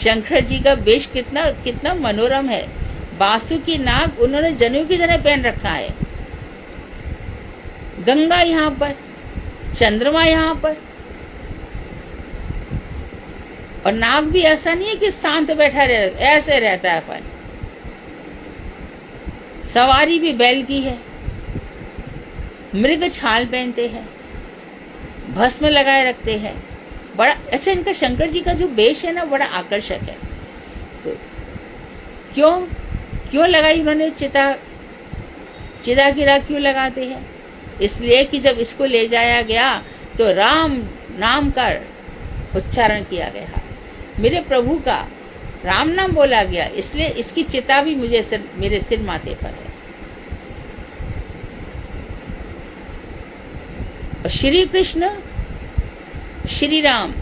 [SPEAKER 1] शंकर जी का वेश कितना कितना मनोरम है। बासुकी नाग उन्होंने जनेऊ की तरह पहन रखा है। गंगा यहाँ पर, चंद्रमा यहाँ पर, और नाग भी ऐसा नहीं है कि शांत बैठा रहे, ऐसे रहता है अपन। सवारी भी बैल की है, मृग छाल पहनते हैं, भस्म लगाए रखते हैं। बड़ा अच्छा इनका शंकर जी का जो वेश है ना, बड़ा आकर्षक है। तो क्यों लगाई उन्होंने चिता की राख क्यों लगाते हैं? इसलिए कि जब इसको ले जाया गया तो राम नाम का उच्चारण किया गया, मेरे प्रभु का राम नाम बोला गया, इसलिए इसकी चिता भी मेरे सिर माथे पर है। और श्री कृष्ण, श्री राम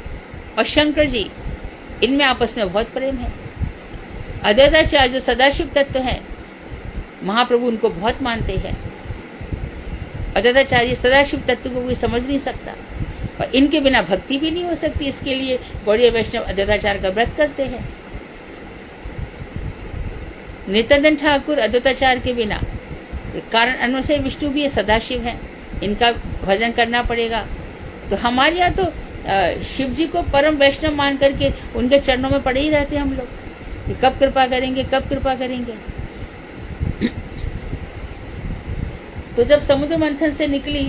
[SPEAKER 1] और शंकर जी, इनमें आपस में बहुत प्रेम है। अद्वैताचार्य जो सदाशिव तत्व है, महाप्रभु उनको बहुत मानते हैं। अद्वैताचार्य सदाशिव तत्व को कोई समझ नहीं सकता, और इनके बिना भक्ति भी नहीं हो सकती। इसके लिए गौड़ीय वैष्णव अद्वैताचार्य का व्रत करते हैं। नित्यानंद ठाकुर अद्वैताचार्य के बिना, कारण अन्वय विष्णु भी सदाशिव हैं, इनका भजन करना पड़ेगा। तो हमारे यहाँ तो शिव जी को परम वैष्णव मान करके उनके चरणों में पड़े ही रहते हैं हम लोग, कि कब कृपा करेंगे, कब कृपा करेंगे। तो जब समुद्र मंथन से निकली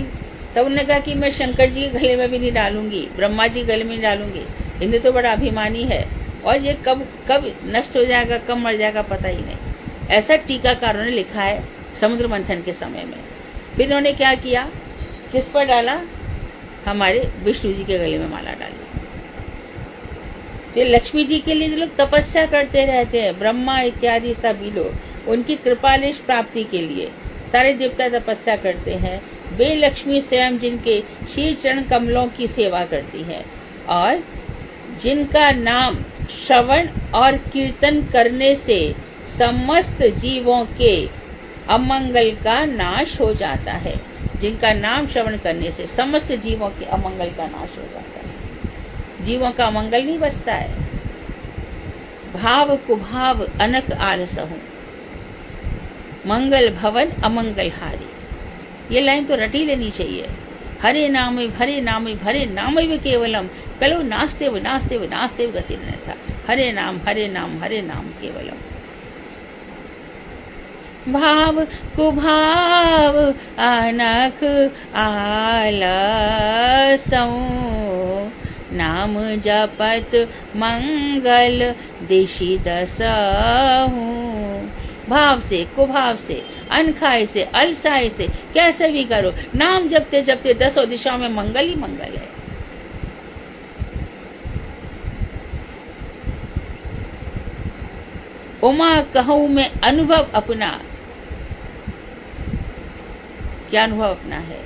[SPEAKER 1] तब उन्होंने कहा कि मैं शंकर जी के गले में भी नहीं डालूंगी, ब्रह्मा जी के गले में नहीं डालूंगी। इन्हें तो बड़ा अभिमानी है, और ये कब नष्ट हो जाएगा, कब मर जाएगा पता ही नहीं। ऐसा टीकाकारों ने लिखा है समुद्र मंथन के समय में। फिर उन्होंने क्या किया, किस पर डाला, हमारे विष्णु जी के गले में माला डाली। फिर लक्ष्मी जी के लिए जो लोग तपस्या करते रहते हैं, ब्रह्मा इत्यादि सभी लोग, उनकी कृपालेश प्राप्ति के लिए सारे देवता तपस्या करते हैं। वे लक्ष्मी स्वयं जिनके श्री चरण कमलों की सेवा करती है, और जिनका नाम श्रवण और कीर्तन करने से समस्त जीवों के अमंगल का नाश हो जाता है। जिनका नाम श्रवण करने से समस्त जीवों के अमंगल का नाश हो जाता है, जीवों का अमंगल नहीं बचता है। भाव कुभाव अनक आलसहु, मंगल भवन अमंगल हारी। ये लाइन तो रटी लेनी चाहिए। हरे नाम भरे नाम केवलम, कलो नास्ते गति न था। हरे नाम केवलम। भाव कुभाव अनक आलसौ, नाम जपत मंगल दिशि दसहु। भाव से, कुभाव से, अनखाई से, अलसाई से, कैसे भी करो, नाम जपते जपते दसों दिशाओं में मंगल ही मंगल है। उमा कहूं में अनुभव अपना, क्या अनुभव अपना है?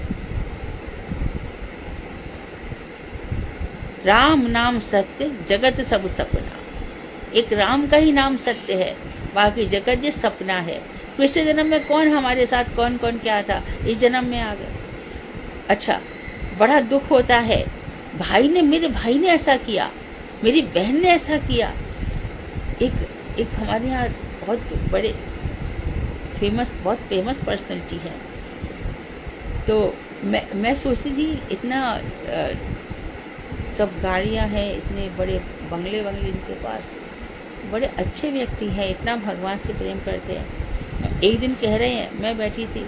[SPEAKER 1] राम नाम सत्य, जगत सब सपना। एक राम का ही नाम सत्य है, बाकी जगत ये सपना है। पिछले जन्म में कौन हमारे साथ कौन कौन क्या था, इस जन्म में आ गए। अच्छा, बड़ा दुख होता है, मेरे भाई ने ऐसा किया, मेरी बहन ने ऐसा किया। एक हमारे यहाँ बहुत बड़े बहुत फेमस पर्सनैलिटी है। तो मैं सोचती थी, इतना सब गाड़ियाँ हैं, इतने बड़े बंगले इनके पास, बड़े अच्छे व्यक्ति हैं, इतना भगवान से प्रेम करते हैं। एक दिन कह रहे हैं, मैं बैठी थी,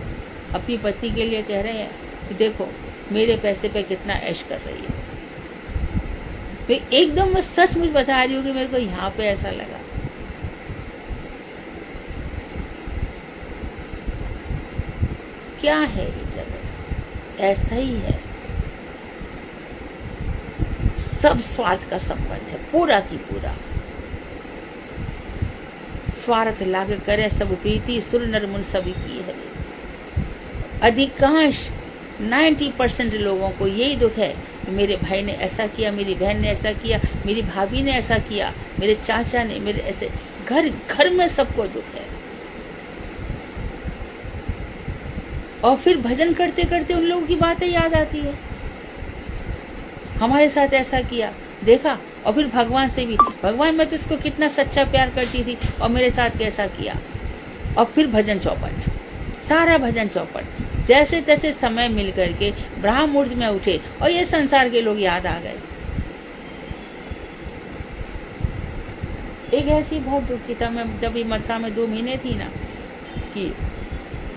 [SPEAKER 1] अपनी पत्नी के लिए कह रहे हैं कि देखो मेरे पैसे पे कितना ऐश कर रही है। फिर एकदम मैं सचमुच बता रही हूँ कि मेरे को यहाँ पे ऐसा लगा। क्या है ये जगत? ऐसा ही है, सब स्वार्थ का संबंध है, पूरा की पूरा। स्वार्थ लाग करे सब प्रीति, सुर नर मुन सभी की है। अधिकांश 90% लोगों को यही दुख है, मेरे भाई ने ऐसा किया, मेरी बहन ने ऐसा किया, मेरी भाभी ने ऐसा किया, मेरे चाचा ने, मेरे ऐसे, घर घर में सबको दुख है। और फिर भजन करते करते उन लोगों की बातें याद आती है, हमारे साथ ऐसा किया, देखा। और फिर भगवान से भी, भगवान मैं तो इसको कितना सच्चा प्यार करती थी और मेरे साथ कैसा किया। और फिर भजन चौपट, सारा भजन चौपट, जैसे तैसे समय मिल करके ब्रह्म मुहूर्त में उठे और ये संसार के लोग याद आ गए। एक ऐसी बहुत दुखी था, मैं जब ये मथुरा में 2 महीने थी ना, कि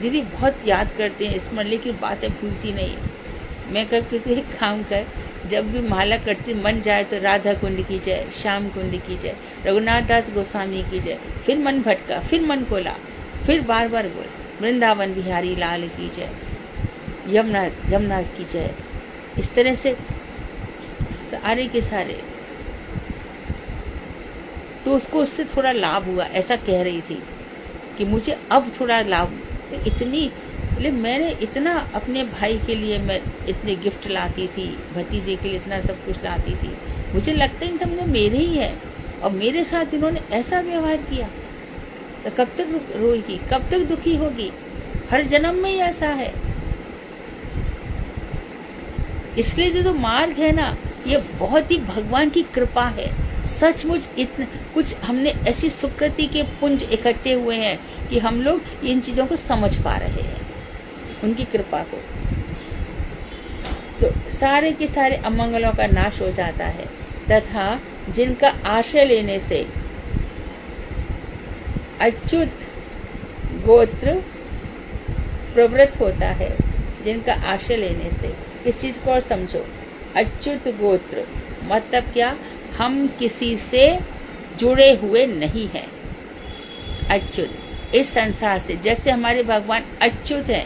[SPEAKER 1] दीदी बहुत याद करते हैं स्मरण, लेकिन बातें भूलती नहीं है। मैं कहती तू एक काम कर, जब भी माला करती मन जाए तो राधा कुंड की जय, श्याम कुंड की जय, रघुनाथ दास गोस्वामी की जय, फिर मन भटका, फिर मन को ला, फिर बार बार बोल वृंदावन बिहारी लाल की जय, यमुना की जय। इस तरह से सारे के सारे, तो उसको उससे थोड़ा लाभ हुआ, ऐसा कह रही थी कि मुझे अब थोड़ा लाभ। इतनी मैंने इतना अपने भाई के लिए मैं इतने गिफ्ट लाती थी, भतीजे के लिए इतना सब कुछ लाती थी, मुझे लगता ही था मुझे मेरे ही है, और मेरे साथ इन्होंने ऐसा व्यवहार किया, तो कब तक रोएगी, कब तक दुखी होगी। हर जन्म में ही ऐसा है। इसलिए जो मार्ग है ना, ये बहुत ही भगवान की कृपा है। सचमुच इतने कुछ हमने ऐसी सुकृति के पुंज इकट्ठे हुए हैं कि हम लोग इन चीजों को समझ पा रहे हैं, उनकी कृपा को। तो सारे के सारे अमंगलों का नाश हो जाता है, तथा जिनका आश्रय लेने से अच्युत गोत्र प्रवृत्त होता है, जिनका आश्रय लेने से, इस चीज को और समझो। अच्युत गोत्र मतलब क्या, हम किसी से जुड़े हुए नहीं हैं। अच्युत, इस संसार से, जैसे हमारे भगवान अच्युत हैं,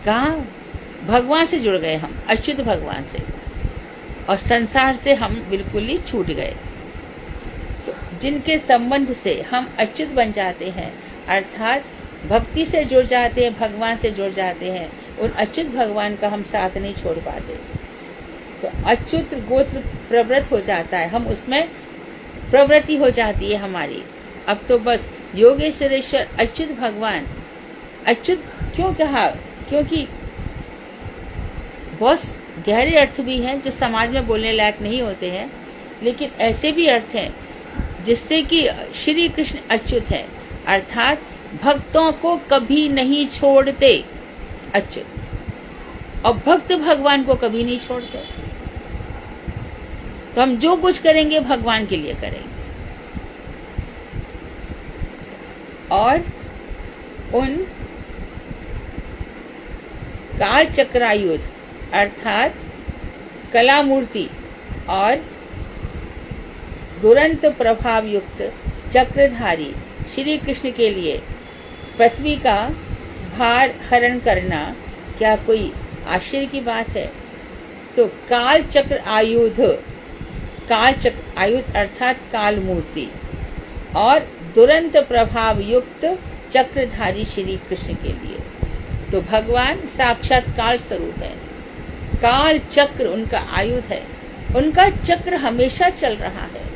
[SPEAKER 1] कहाँ भगवान से जुड़ गए हम, अच्युत भगवान से, और संसार से हम बिल्कुल ही छूट गए। तो जिनके संबंध से हम अच्युत बन जाते हैं, अर्थात भक्ति से जुड़ जाते हैं, भगवान से जुड़ जाते हैं, उन अच्युत भगवान का हम साथ नहीं छोड़ पाते। तो अच्युत गोत्र प्रवृत्त हो जाता है, हम उसमें प्रवृत्ति हो जाती है हमारी। अब तो बस योगेश्वरेश्वर अच्युत भगवान, अच्युत क्यों कहा, क्योंकि बहुत गहरे अर्थ भी हैं जो समाज में बोलने लायक नहीं होते हैं, लेकिन ऐसे भी अर्थ हैं जिससे कि श्री कृष्ण अच्युत है, अर्थात भक्तों को कभी नहीं छोड़ते अच्युत, और भक्त भगवान को कभी नहीं छोड़ते। तो हम जो कुछ करेंगे भगवान के लिए करेंगे। और उन काल चक्रायुध अर्थात कला मूर्ति और दुरंत प्रभाव युक्त चक्रधारी श्री कृष्ण के लिए पृथ्वी का भार हरण करना क्या कोई आश्चर्य की बात है। तो काल चक्र आयुध अर्थात काल मूर्ति और दुरंत प्रभाव युक्त चक्रधारी श्री कृष्ण के लिए, तो भगवान साक्षात काल स्वरूप है। काल चक्र उनका आयुध है, उनका चक्र हमेशा चल रहा है।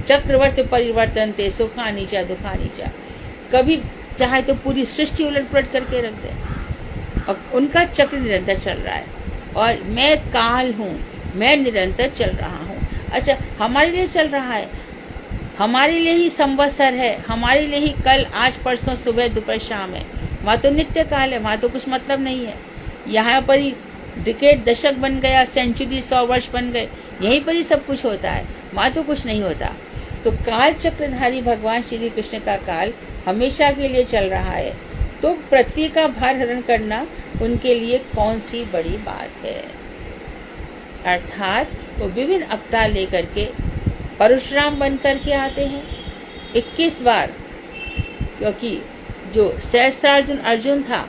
[SPEAKER 1] चक्रवर्ती परिवर्तन ते सुखा नीचा दुखा नीचा, कभी चाहे तो पूरी सृष्टि उलट पलट करके रख दे, और उनका चक्र निरंतर चल रहा है। और मैं काल हूँ, मैं निरंतर चल रहा हूँ। अच्छा, हमारे लिए चल रहा है, हमारे लिए ही संवत्सर है, हमारे लिए ही कल आज परसों सुबह दोपहर शाम है। वहाँ तो नित्य काल है, वहाँ तो कुछ मतलब नहीं है। यहाँ पर ही डिकेड दशक बन गया, सेंचुरी 100 वर्ष बन गए, यहीं पर ही सब कुछ होता है, वहाँ तो कुछ नहीं होता। तो काल चक्रधारी भगवान श्री कृष्ण का काल हमेशा के लिए चल रहा है, तो पृथ्वी का भार हरण करना उनके लिए कौन सी बड़ी बात है। अर्थात वो विभिन्न अवतार लेकर के परशुराम बन करके आते हैं 21 बार, क्योंकि जो सहस्त्रार्जुन अर्जुन था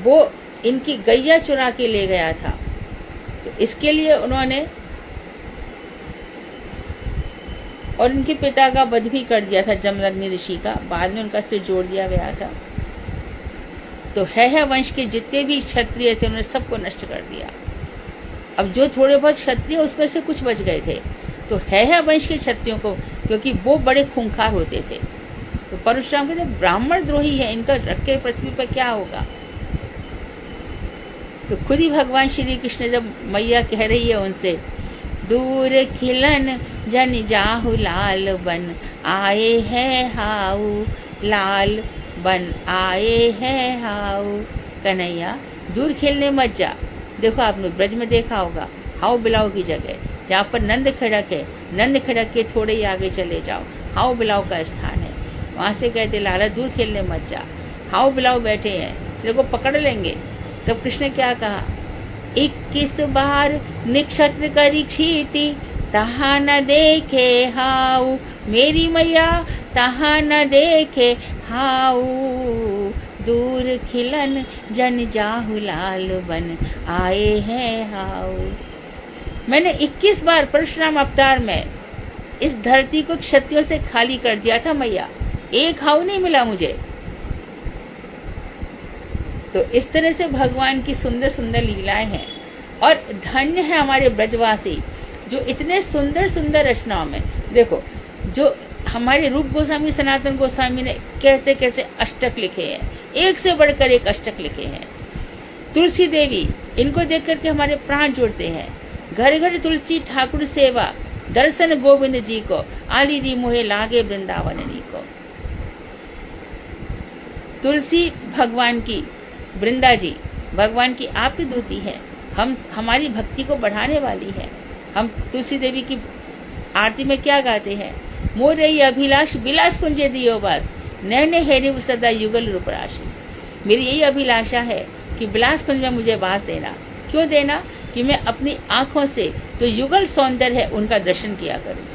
[SPEAKER 1] वो इनकी गैया चुरा के ले गया था, तो इसके लिए उन्होंने और इनके पिता का वध भी कर दिया था जमदग्नि ऋषि का, बाद में उनका सिर जोड़ दिया गया था। तो है वंश के जितने भी क्षत्रिय थे उन्होंने सबको नष्ट कर दिया। अब जो थोड़े बहुत क्षत्रिय उसमें से कुछ बच गए थे, तो है वंश के क्षत्रियों को, क्योंकि वो बड़े खूंखार होते थे, तो परशुराम कहते ब्राह्मण द्रोही है, इनका रख के पृथ्वी पर क्या होगा। तो खुद ही भगवान श्री कृष्ण जब मैया कह रही है उनसे, दूर खिलन जन जाहु लाल बन आए हैं हाउ, लाल बन आए हैं हाउ। कन्हैया दूर खेलने मत जा। देखो आपने ब्रज में देखा होगा हाउ बिलाव की जगह जहाँ पर नंद खड़क है, नंद खड़क के थोड़े ही आगे चले जाओ हाउ बिलाव का स्थान है। वहां से कहते लाला दूर खेलने मत जा, हाउ बिलाव बैठे हैं, तेरे को पकड़ लेंगे। तब कृष्ण क्या कहा, 21 बार निक्षत्र करी क्षीति तहा न देखे हाउ, मेरी मैया तहा न देखे हाउ, दूर खिलन जन जाहु लाल बन आए हैं हाउ। मैंने 21 बार परशुराम अवतार में इस धरती को क्षत्रियों से खाली कर दिया था मैया, एक हाउ नहीं मिला मुझे। तो इस तरह से भगवान की सुंदर सुंदर लीलाएं हैं, और धन्य है हमारे ब्रजवासी जो इतने सुंदर सुंदर रचनाओं में, देखो जो हमारे रूप गोस्वामी सनातन गोस्वामी ने कैसे कैसे अष्टक लिखे हैं, एक से बढ़कर एक अष्टक लिखे हैं। तुलसी देवी, इनको देख करके हमारे प्राण जुड़ते हैं। घर घर तुलसी ठाकुर सेवा, दर्शन गोविंद जी को, आली दी मोहे लागे वृंदावन नी को। तुलसी भगवान की, वृंदा जी भगवान की आप्त दूती है, हम हमारी भक्ति को बढ़ाने वाली है। हम तुलसी देवी की आरती में क्या गाते हैं, मोर ये अभिलाष विलास कुंजे दियो बस, नैने हेरि सदा युगल रूप राशि। मेरी यही अभिलाषा है कि विलास कुंज में मुझे वास देना। क्यों देना, कि मैं अपनी आंखों से जो युगल सौंदर्य है उनका दर्शन किया करूं।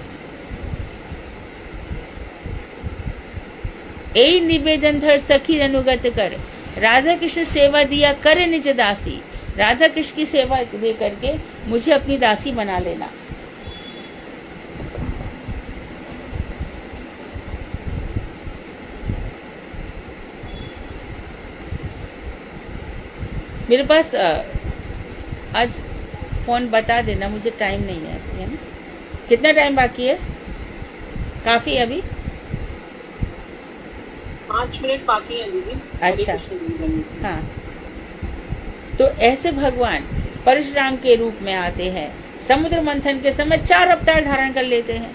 [SPEAKER 1] ए निवेदन धर सखी अनुगत कर, राधा कृष्ण सेवा दिया कर निज दासी। राधा कृष्ण की सेवा दे करके मुझे अपनी दासी बना लेना। मेरे पास आज फोन बता देना, मुझे टाइम नहीं है ना। कितना टाइम बाकी है, काफी अभी
[SPEAKER 2] 5 मिनट बाकी है दीदी।
[SPEAKER 1] अच्छा हाँ, तो ऐसे भगवान परशुराम के रूप में आते हैं। समुद्र मंथन के समय 4 अवतार धारण कर लेते हैं।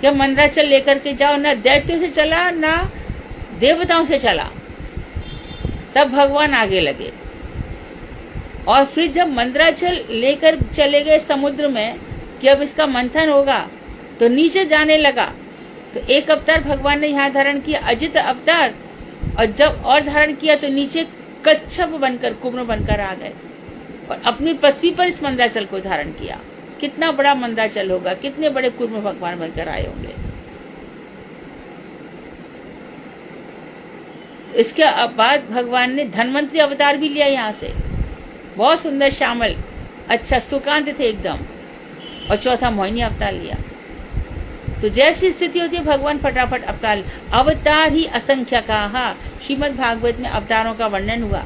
[SPEAKER 1] जब मंदराचल लेकर के जाओ, ना दैत्यों से चला ना देवताओं से चला, तब भगवान आगे लगे। और फिर जब मंदराचल लेकर चले गए समुद्र में कि अब इसका मंथन होगा, तो नीचे जाने लगा, तो एक अवतार भगवान ने यहाँ धारण किया, अजित अवतार, और जब और धारण किया तो नीचे कच्छप बनकर, कुम्र बनकर आ गए और अपनी पृथ्वी पर इस मंदराचल को धारण किया। कितना बड़ा मंदराचल होगा, कितने बड़े कुम्र भगवान बनकर आए होंगे। इसके बाद भगवान ने धन्वंतरी अवतार भी लिया यहाँ से, बहुत सुंदर श्यामल, अच्छा सुकांत थे एकदम, और चौथा मोहिनी अवतार लिया। तो जैसी स्थिति होती है भगवान फटाफट अवतार ही असंख्य कहा। श्रीमद् भागवत में अवतारों का वर्णन हुआ,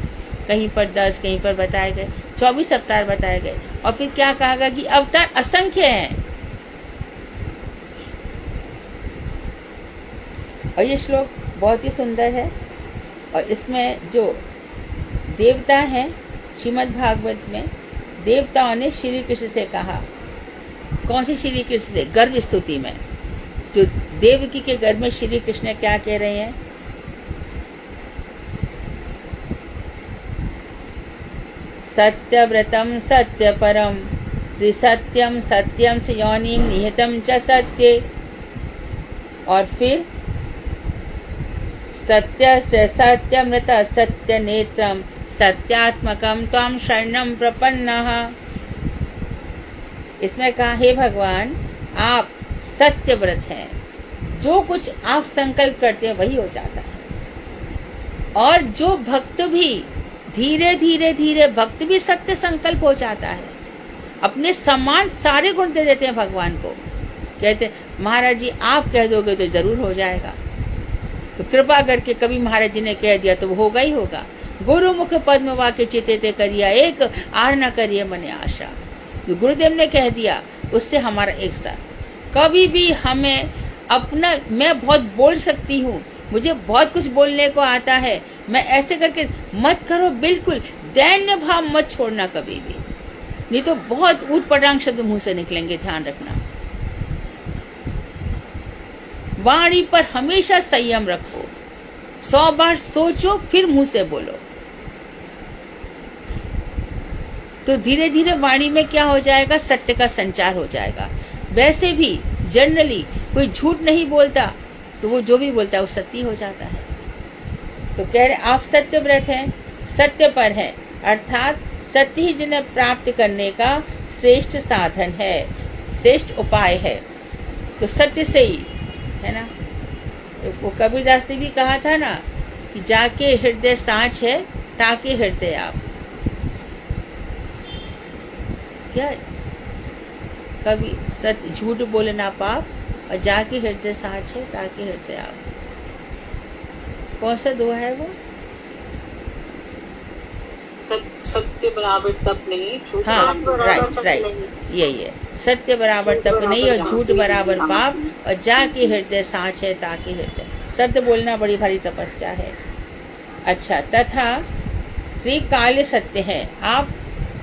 [SPEAKER 1] कहीं पर 10, कहीं पर बताए गए 24 अवतार बताए गए, और फिर क्या कहा गया कि अवतार असंख्य हैं। और ये श्लोक बहुत ही सुंदर है, और इसमें जो देवता हैं श्रीमद् भागवत में, देवताओं ने श्री कृष्ण से कहा, कौन सी श्री कृष्ण से, गर्भ स्तुति में। तो देवकी के गर्भ में श्री कृष्ण क्या कह रहे हैं, सत्यव्रतम सत्य परम त्रिसत्यम सत्यम से योनिम निहितम च सत्य। और फिर सत्य से सत्यमृत सत्य नेत्रम सत्यात्मकम त्वं शरणं प्रपन्नः। इसमें कहा, हे भगवान आप सत्यव्रत हैं, जो कुछ आप संकल्प करते हैं वही हो जाता है। और जो भक्त भी धीरे धीरे धीरे भक्त भी सत्य संकल्प हो जाता है, अपने समान सारे गुण दे देते हैं भगवान को। कहते हैं महाराज जी आप कह दोगे तो जरूर हो जाएगा। तो कृपा करके कभी महाराज जी ने कह दिया तो वो होगा ही होगा। गुरु मुख पद्म वाक्य चिते करिया एक, आर न करिए मने आशा। जो गुरुदेव ने कह दिया उससे हमारा एक साथ। कभी भी हमें अपना, मैं बहुत बोल सकती हूँ, मुझे बहुत कुछ बोलने को आता है, मैं ऐसे करके मत करो, बिल्कुल दैन्य भाव मत छोड़ना कभी भी, नहीं तो बहुत ऊट पटांग शब्द मुंह से निकलेंगे, ध्यान रखना। वाणी पर हमेशा संयम रखो, 100 बार सोचो फिर मुंह से बोलो, तो धीरे धीरे वाणी में क्या हो जाएगा, सत्य का संचार हो जाएगा। वैसे भी जनरली कोई झूठ नहीं बोलता, तो वो जो भी बोलता है वो सत्य हो जाता है। तो कह रहे आप सत्य व्रत हैं, सत्य पर हैं, अर्थात सत्य ही जिन्हें प्राप्त करने का श्रेष्ठ साधन है, श्रेष्ठ उपाय है। तो सत्य से ही है ना, तो वो कबीरदास ने भी कहा था ना कि जाके हृदय सांच है ताके हृदय आप, क्या कभी सत्य झूठ बोलना पाप, और जाके हृदय सांच है ताके हृदय आप। कौन सा दोहा है वो?
[SPEAKER 2] सत्य बराबर तप नहीं, झूठ
[SPEAKER 1] हाँ,
[SPEAKER 2] बराबर तप
[SPEAKER 1] राइट,
[SPEAKER 2] नहीं।
[SPEAKER 1] यही है, सत्य बराबर तप नहीं और झूठ बराबर पाप, और जाके हृदय सांच है ताके हृदय। सत्य बोलना बड़ी भारी तपस्या है। अच्छा, तथा त्रिकाल सत्य है, आप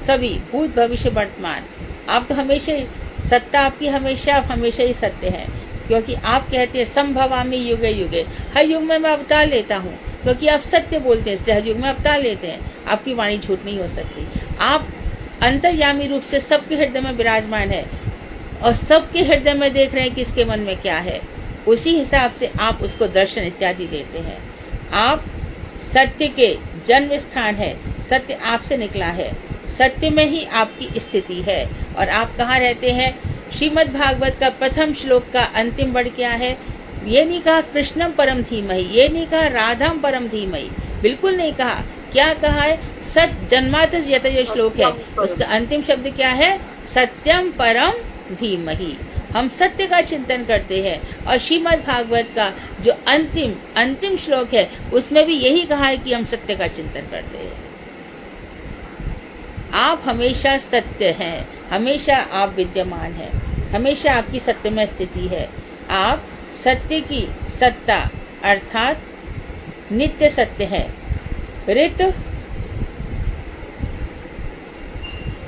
[SPEAKER 1] सभी भूत भविष्य वर्तमान, आप तो हमेशा ही सत्ता, आपकी हमेशा ही सत्य है, क्योंकि आप कहते हैं संभवामि युगे युगे, हर युग में मैं अवतार लेता हूँ, क्योंकि आप सत्य बोलते हैं इसलिए हर युग में अवतार लेते हैं। आपकी वाणी झूठ नहीं हो सकती। आप अंतर्यामी रूप से सबके हृदय में विराजमान है और सबके हृदय में देख रहे हैं कि इसके मन में क्या है, उसी हिसाब से आप उसको दर्शन इत्यादि देते हैं। आप सत्य के जन्म स्थान है, सत्य आपसे निकला है, सत्य में ही आपकी स्थिति है। और आप कहाँ रहते हैं? श्रीमद् भागवत का प्रथम श्लोक का अंतिम वर्ड क्या है? ये नहीं कहा कृष्णम परम धीमहि, ये नहीं कहा राधाम परम धीमहि, बिल्कुल नहीं कहा। क्या कहा है? सत जन्मात यत जो श्लोक है उसका अंतिम शब्द क्या है? सत्यम परम धीमहि। हम सत्य का चिंतन करते हैं और श्रीमद् भागवत का जो अंतिम श्लोक है उसमें भी यही कहा है कि हम सत्य का चिंतन करते हैं। आप हमेशा सत्य हैं, हमेशा आप विद्यमान हैं, हमेशा आपकी सत्य में स्थिति है। आप सत्य की सत्ता अर्थात नित्य सत्य है। ऋत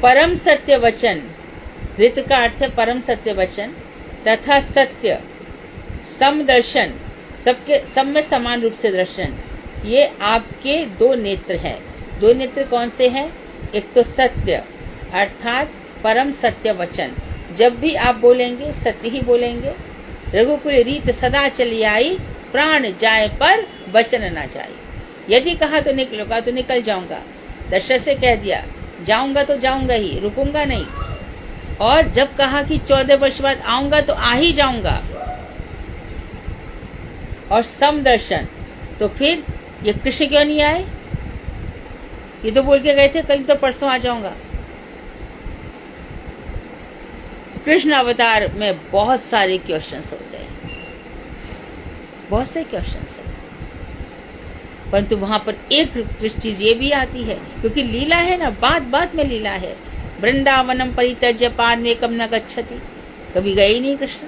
[SPEAKER 1] परम सत्य वचन, ऋत का अर्थ है परम सत्य वचन, तथा सत्य समदर्शन, सबके सब में समान रूप से दर्शन, ये आपके दो नेत्र हैं। दो नेत्र कौन से हैं? एक तो सत्य अर्थात परम सत्य वचन, जब भी आप बोलेंगे सत्य ही बोलेंगे। रघुकुल रीत सदा चली आई, प्राण जाए पर वचन न जाए। यदि कहा तो निकलूंगा तो निकल जाऊंगा, दशरथ से कह दिया जाऊंगा तो जाऊंगा ही, रुकूंगा नहीं। और जब कहा कि 14 वर्ष बाद आऊंगा तो आ ही जाऊंगा। और समदर्शन, तो फिर ये कृष्ण क्यों नहीं आए? ये तो बोल के गए थे कल तो परसों आ जाऊंगा। कृष्ण अवतार में बहुत सारे क्वेश्चंस होते हैं, बहुत से क्वेश्चंस हैं, परंतु वहां पर एक चीज ये भी आती है, क्योंकि लीला है ना, बात बात में लीला है। वृंदावनम परित्यज्य पादमेकं न गच्छति, कभी गए ही नहीं कृष्ण।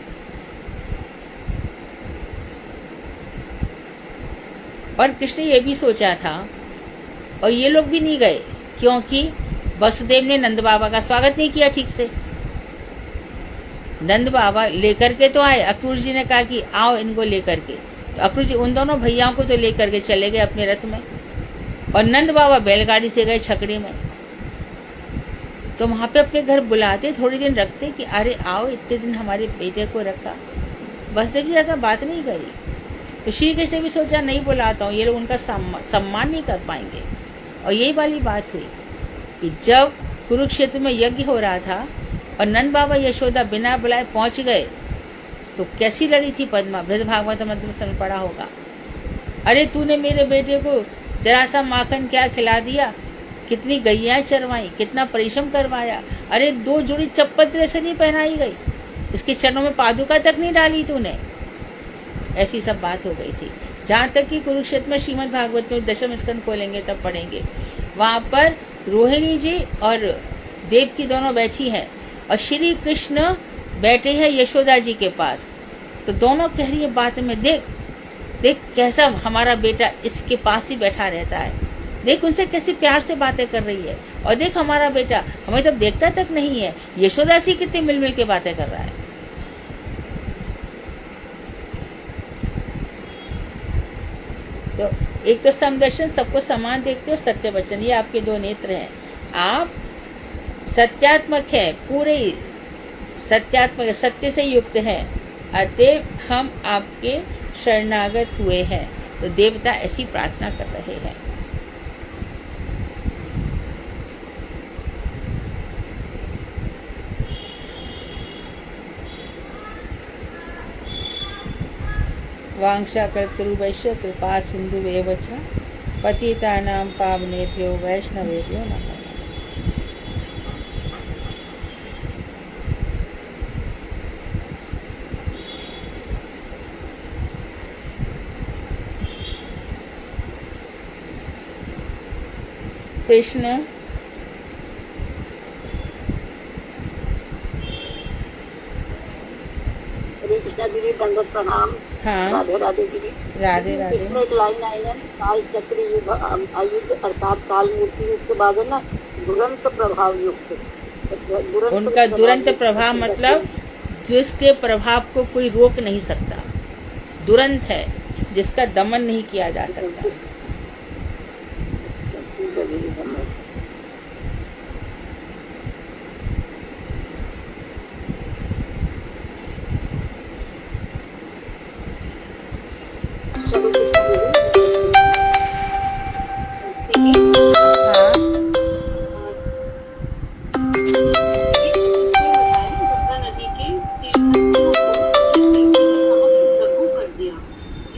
[SPEAKER 1] और कृष्ण ये भी सोचा था और ये लोग भी नहीं गए, क्योंकि वसुदेव ने नंद बाबा का स्वागत नहीं किया ठीक से। नंद बाबा लेकर के तो आए, अक्रूर जी ने कहा कि आओ इनको लेकर के, तो अक्रूर जी उन दोनों भैयाओं को तो लेकर के चले गए अपने रथ में, और नंद बाबा बैलगाड़ी से गए छकड़ी में। तो वहां पे अपने घर बुलाते, थोड़ी दिन रखते कि अरे आओ, इतने दिन हमारे बेटे को रखा। वसुदेव जी ज्यादा बात नहीं करी, तो श्री कृष्ण भी सोचा नहीं बुलाता हूँ, ये लोग उनका सम्मान नहीं कर पाएंगे। और यही वाली बात हुई कि जब कुरुक्षेत्र में यज्ञ हो रहा था और नंद बाबा यशोदा बिना बुलाए पहुंच गए, तो कैसी लड़ी थी पद्मा, बृहद भागवत में पड़ा होगा। अरे तूने मेरे बेटे को जरा सा माखन क्या खिला दिया, कितनी गैया चरवाई, कितना परिश्रम करवाया, अरे 2 जोड़ी चप्पल तेरे से नहीं पहनाई गई, इसके चरणों में पादुका तक नहीं डाली तूने। ऐसी सब बात हो गई थी। जहाँ तक कि कुरुक्षेत्र में श्रीमद् भागवत में दशम स्कंद खोलेंगे तब पढ़ेंगे, वहाँ पर रोहिणी जी और देवकी दोनों बैठी हैं और श्री कृष्ण बैठे हैं यशोदा जी के पास। तो दोनों कह रही है बात में, देख देख कैसा हमारा बेटा इसके पास ही बैठा रहता है, देख उनसे कैसे प्यार से बातें कर रही है, और देख हमारा बेटा हमें तब देखता तक नहीं है, यशोदा से कितनी मिल मिल के बातें कर रहा है। तो एक तो समदर्शन, सबको समान देखते हो, सत्य वचन, ये आपके दो नेत्र हैं। आप सत्यात्मक है, पूरे सत्यात्मक, सत्य से युक्त है, अतएव हम आपके शरणागत हुए हैं। तो देवता ऐसी प्रार्थना कर रहे हैं। वांछाकल्पतरुभ्यश्च कृपा सिन्धुभ्येव च पतितानां पावनेभ्यो वैष्णवेभ्यो नमः। कृष्ण
[SPEAKER 2] हरे कृष्णा दीदी, दंडवत प्रणाम।
[SPEAKER 1] हाँ,
[SPEAKER 2] राधे राधे दीदी।
[SPEAKER 1] राधे राधे।
[SPEAKER 2] इसमें एक लाइन आई है, काल चक्र युग आयुध अर्थात काल मूर्ति युग के बाद है ना, दुरंत प्रभाव युक्त।
[SPEAKER 1] उनका दुरंत प्रभाव मतलब जिसके प्रभाव को कोई रोक नहीं सकता, दुरंत है, जिसका दमन नहीं किया जा सकता।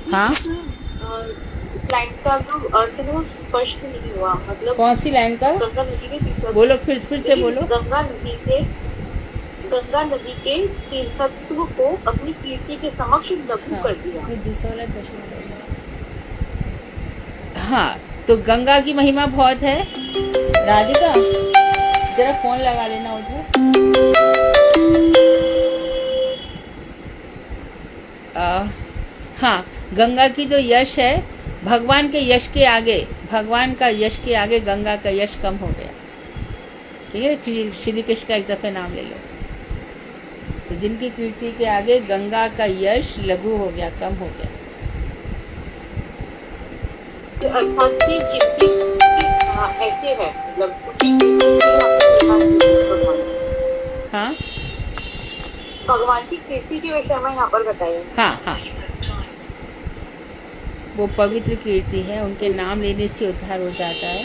[SPEAKER 1] हाँ,
[SPEAKER 2] लाइन का जो अर्थ है वो स्पष्ट नहीं हुआ, मतलब
[SPEAKER 1] कौन सी लाइन का?
[SPEAKER 2] गंगा नदी के तीर्थत्व,
[SPEAKER 1] बोलो, फिर से बोलो।
[SPEAKER 2] गंगा नदी के तीर्थत्व को अपनी कीर्ति के समक्ष लघु कर दिया।
[SPEAKER 1] ये दूसरा वाला चश्मा लेना। हाँ, तो गंगा की महिमा बहुत है। राधिका जरा फोन लगा लेना उधर। हाँ, गंगा की जो यश है, भगवान के यश के आगे, भगवान का यश के आगे गंगा का यश कम हो गया। ठीक है, श्री कृष्ण का एक दफे नाम ले लो। तो जिनकी कीर्ति के आगे गंगा का यश लघु हो गया, कम हो गया।
[SPEAKER 2] अर्थात कि जिनकी ऐसे है, मतलब
[SPEAKER 1] हाँ,
[SPEAKER 2] भगवान की कीर्ति की वजह हमें यहाँ पर बताया।
[SPEAKER 1] हाँ हाँ, वो पवित्र कीर्ति है, उनके नाम लेने से उद्धार हो जाता है।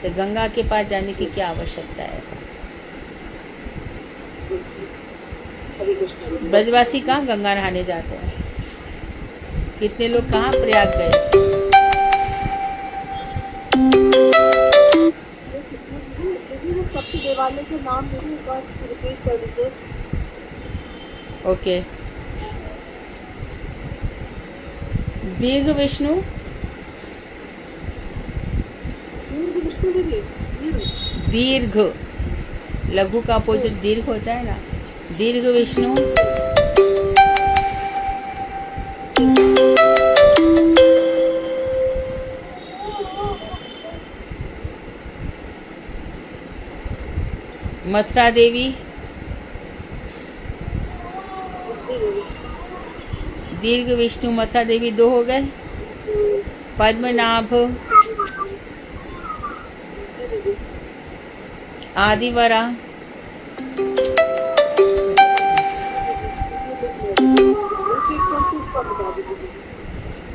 [SPEAKER 1] तो गंगा के पास जाने की क्या आवश्यकता है? ऐसा ब्रजवासी कहाँ गंगा नहाने जाते हैं? कितने लोग कहाँ प्रयाग गए?
[SPEAKER 2] सबके देवालय के नाम रिपीट कर दीजिए।
[SPEAKER 1] ओके। दीर्घ विष्णु, दीर्घ, लघु का अपोजिट दीर्घ होता है ना। दीर्घ विष्णु, मथुरा देवी, दीर्घ विष्णु मथुरा देवी, दो हो गए। पद्मनाभ, आदिवरा,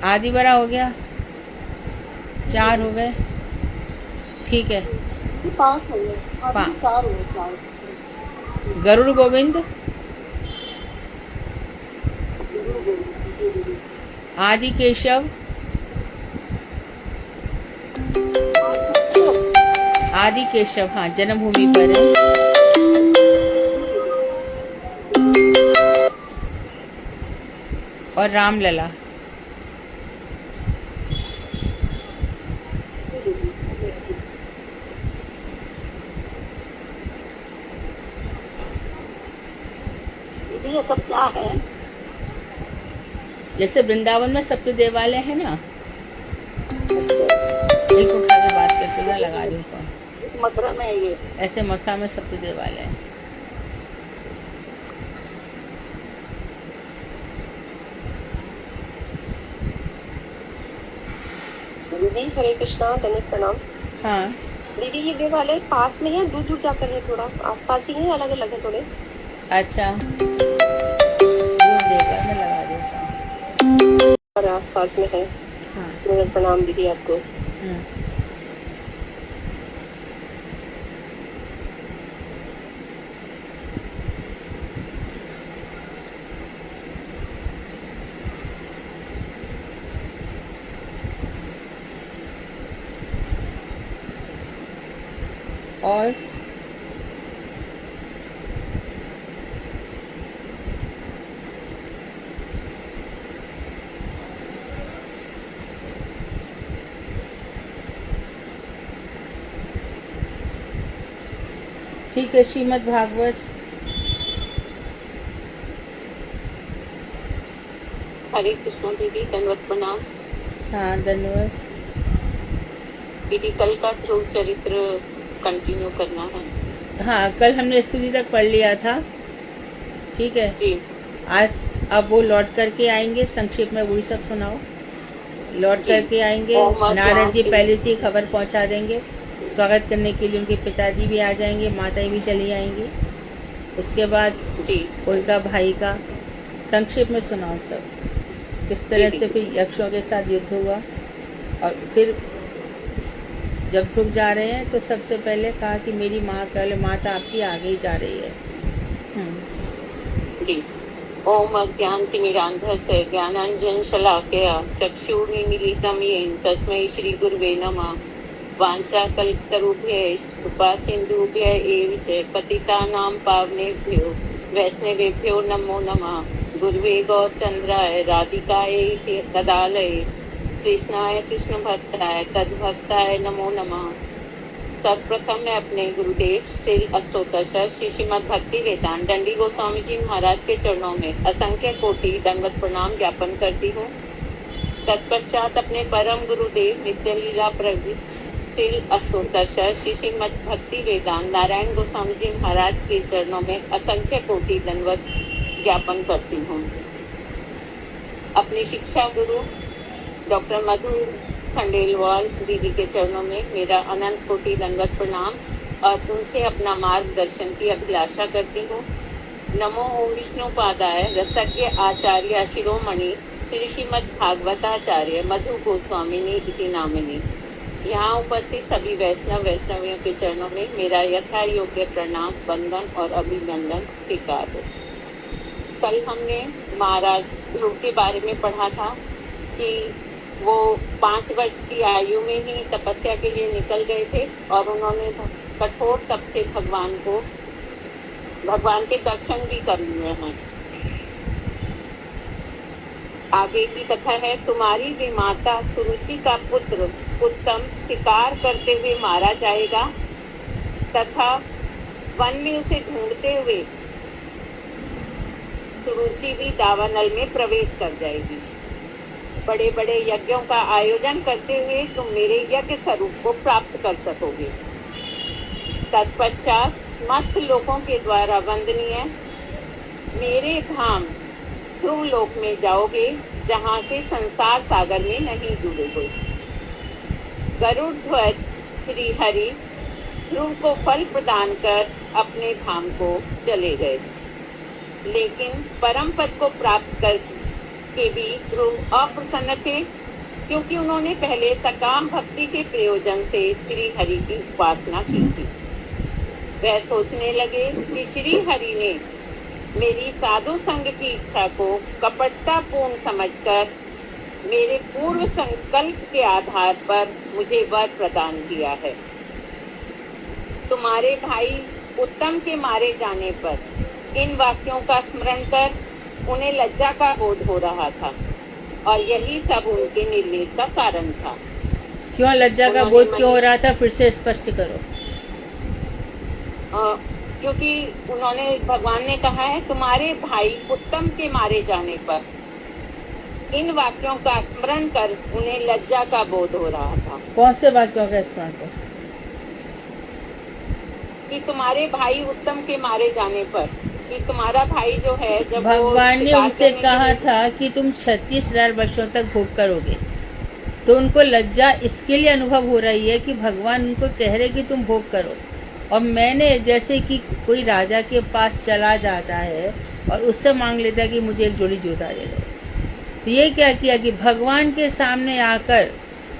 [SPEAKER 1] आदिवरा हो गया, 4 हो गए। ठीक है,
[SPEAKER 2] 5 हो गए, 4।
[SPEAKER 1] गरुड़ गोविंद, आदि केशव, आदि केशव, हाँ, जन्मभूमि पर है। और रामलला। जैसे वृंदावन में सप्त देवालय है ना,
[SPEAKER 2] अच्छा,
[SPEAKER 1] एक उठा के बात करते हुए लगा रही हूँ फोन।
[SPEAKER 2] मथुरा में है ये।
[SPEAKER 1] ऐसे मथुरा में सप्त देवालय है।
[SPEAKER 3] दीदी हरे कृष्णा, दंडवत प्रणाम।
[SPEAKER 1] हाँ,
[SPEAKER 3] दीदी ये देवालय पास में है, दूर दूर जाकर है, थोड़ा आसपास ही है, अलग अलग है थोड़े?
[SPEAKER 1] अच्छा, दूर देकर मैं लगा देता हूँ।
[SPEAKER 3] और आसपास में है।
[SPEAKER 1] हाँ।
[SPEAKER 3] दंडवत प्रणाम दीदी आपको।
[SPEAKER 1] और ठीक है, श्रीमद् भागवत।
[SPEAKER 3] हरे कृष्णा दीदी, दंडवत प्रणाम।
[SPEAKER 1] हाँ, धन्यवाद।
[SPEAKER 3] दीदी कल का ध्रुव चरित्र कंटिन्यू करना है।
[SPEAKER 1] हाँ, कल हमने स्तुति तक पढ़ लिया था। ठीक है,
[SPEAKER 3] जी
[SPEAKER 1] आज अब वो लौट करके आएंगे, संक्षेप में वही सब सुनाओ। लौट
[SPEAKER 3] जी।
[SPEAKER 1] करके आएंगे,
[SPEAKER 3] और मैं
[SPEAKER 1] नारद जी
[SPEAKER 3] जानती
[SPEAKER 1] पहले से ही खबर पहुंचा देंगे। स्वागत करने के लिए उनके पिताजी भी आ जाएंगे, माताएं भी चली आएंगी। उसके बाद
[SPEAKER 3] जी
[SPEAKER 1] उनका भाई का संक्षेप में सुनाओ सब, किस तरह
[SPEAKER 3] जी,
[SPEAKER 1] से फिर यक्षों के साथ युद्ध हुआ। और फिर जब ध्रुव जा रहे हैं तो सबसे पहले कहा कि मेरी माँ कल माता आपकी आगे ही जा रही है।
[SPEAKER 3] जी। ओम अज्ञानतिमिरान्धस्य ज्ञानाञ्जन शलाकया चक्षुर्मीलितं येन तस्मै श्री गुरुवे नमः। वाञ्छाकल्पतरुभ्यश्च कृपा सिन्धुभ्यः एव च पतितानां पावनेभ्यो वैष्णवेभ्यो नमो नमः। गुरुवे गौरचन्द्राय राधिकायै तदालये कृष्णाय कृष्ण भक्ताय तद्भक्ताय नमो नमः। सर्वप्रथम मैं अपने गुरुदेव श्री अष्टोत्तर श्री श्रीमद् भक्ति वेदांत दंडी गोस्वामी जी महाराज के चरणों में असंख्य कोटि दंडवत प्रणाम ज्ञापन करती हूँ। तत्पश्चात अपने परम गुरुदेव नित्य लीला प्रविष्ट श्री अष्टोत्तर श्री श्रीमद् भक्ति वेदांत नारायण गोस्वामी जी महाराज के चरणों में असंख्य कोटि दंडवत ज्ञापन करती हूँ। अपनी शिक्षा गुरु डॉक्टर मधु खंडेलवाल दीदी के चरणों में मेरा अनंत कोटि दंडवत प्रणाम और उनसे अपना मार्गदर्शन की अभिलाषा करती हूँ। नमो ओम विष्णु पादाय रसज्ञ आचार्य शिरोमणि श्री श्रीमद् भागवताचार्य मधु गोस्वामिनी इति नामिनी। यहाँ उपस्थित सभी वैष्णव वैष्णवियों के चरणों में मेरा यथा योग्य प्रणाम वंदन और अभिनंदन स्वीकार हो। कल हमने महाराज ध्रुव के बारे में पढ़ा था कि वो 5 वर्ष की आयु में ही तपस्या के लिए निकल गए थे और उन्होंने कठोर तप से भगवान के दर्शन भी कर लिए हैं। आगे की कथा है, तुम्हारी भी माता सुरुचि का पुत्र उत्तम शिकार करते हुए मारा जाएगा तथा वन में उसे ढूंढते हुए सुरुचि भी दावानल में प्रवेश कर जाएगी। बड़े बड़े यज्ञों का आयोजन करते हुए तुम मेरे यज्ञ स्वरूप को प्राप्त कर सकोगे। तत्पश्चात मस्त लोगों के द्वारा वंदनीय मेरे धाम ध्रुव लोक में जाओगे, जहाँ से संसार सागर में नहीं डूबोगे। गरुड़ ध्वज श्री हरि ध्रुव को फल प्रदान कर अपने धाम को चले गए, लेकिन परम पद को प्राप्त कर के भी ध्रुव अप्रसन्न थे, क्योंकि उन्होंने पहले सकाम भक्ति के प्रयोजन से श्री हरि की उपासना की थी। वह सोचने लगे कि श्री हरि ने मेरी साधु संग की इच्छा को कपटता पूर्ण समझकर मेरे पूर्व संकल्प के आधार पर मुझे वर प्रदान किया है। तुम्हारे भाई उत्तम के मारे जाने पर इन वाक्यों का स्मरण कर उन्हें लज्जा का बोध हो रहा था और यही सब उनके निर्वेद का कारण था।
[SPEAKER 1] क्यों लज्जा का बोध क्यों हो रहा था, फिर से स्पष्ट करो।
[SPEAKER 3] क्योंकि उन्होंने भगवान ने कहा है तुम्हारे भाई उत्तम के मारे जाने पर, इन वाक्यों का स्मरण कर उन्हें लज्जा का बोध हो रहा था
[SPEAKER 1] कौन से वाक्यों का स्मरण कर?
[SPEAKER 3] कि तुम्हारे भाई उत्तम के मारे जाने पर, कि तुम्हारा भाई जो है जब
[SPEAKER 1] भगवान ने
[SPEAKER 3] शिकार
[SPEAKER 1] उनसे
[SPEAKER 3] करने के
[SPEAKER 1] कहा
[SPEAKER 3] लिए-
[SPEAKER 1] था कि तुम 36,000 वर्षों तक भोग करोगे, तो उनको लज्जा इसके लिए अनुभव हो रही है कि भगवान उनको कह रहे कि तुम भोग करो, और मैंने जैसे कि कोई राजा के पास चला जाता है और उससे मांग लेता है कि मुझे एक जोड़ी जूता दे दो, तो ये क्या किया कि भगवान के सामने आकर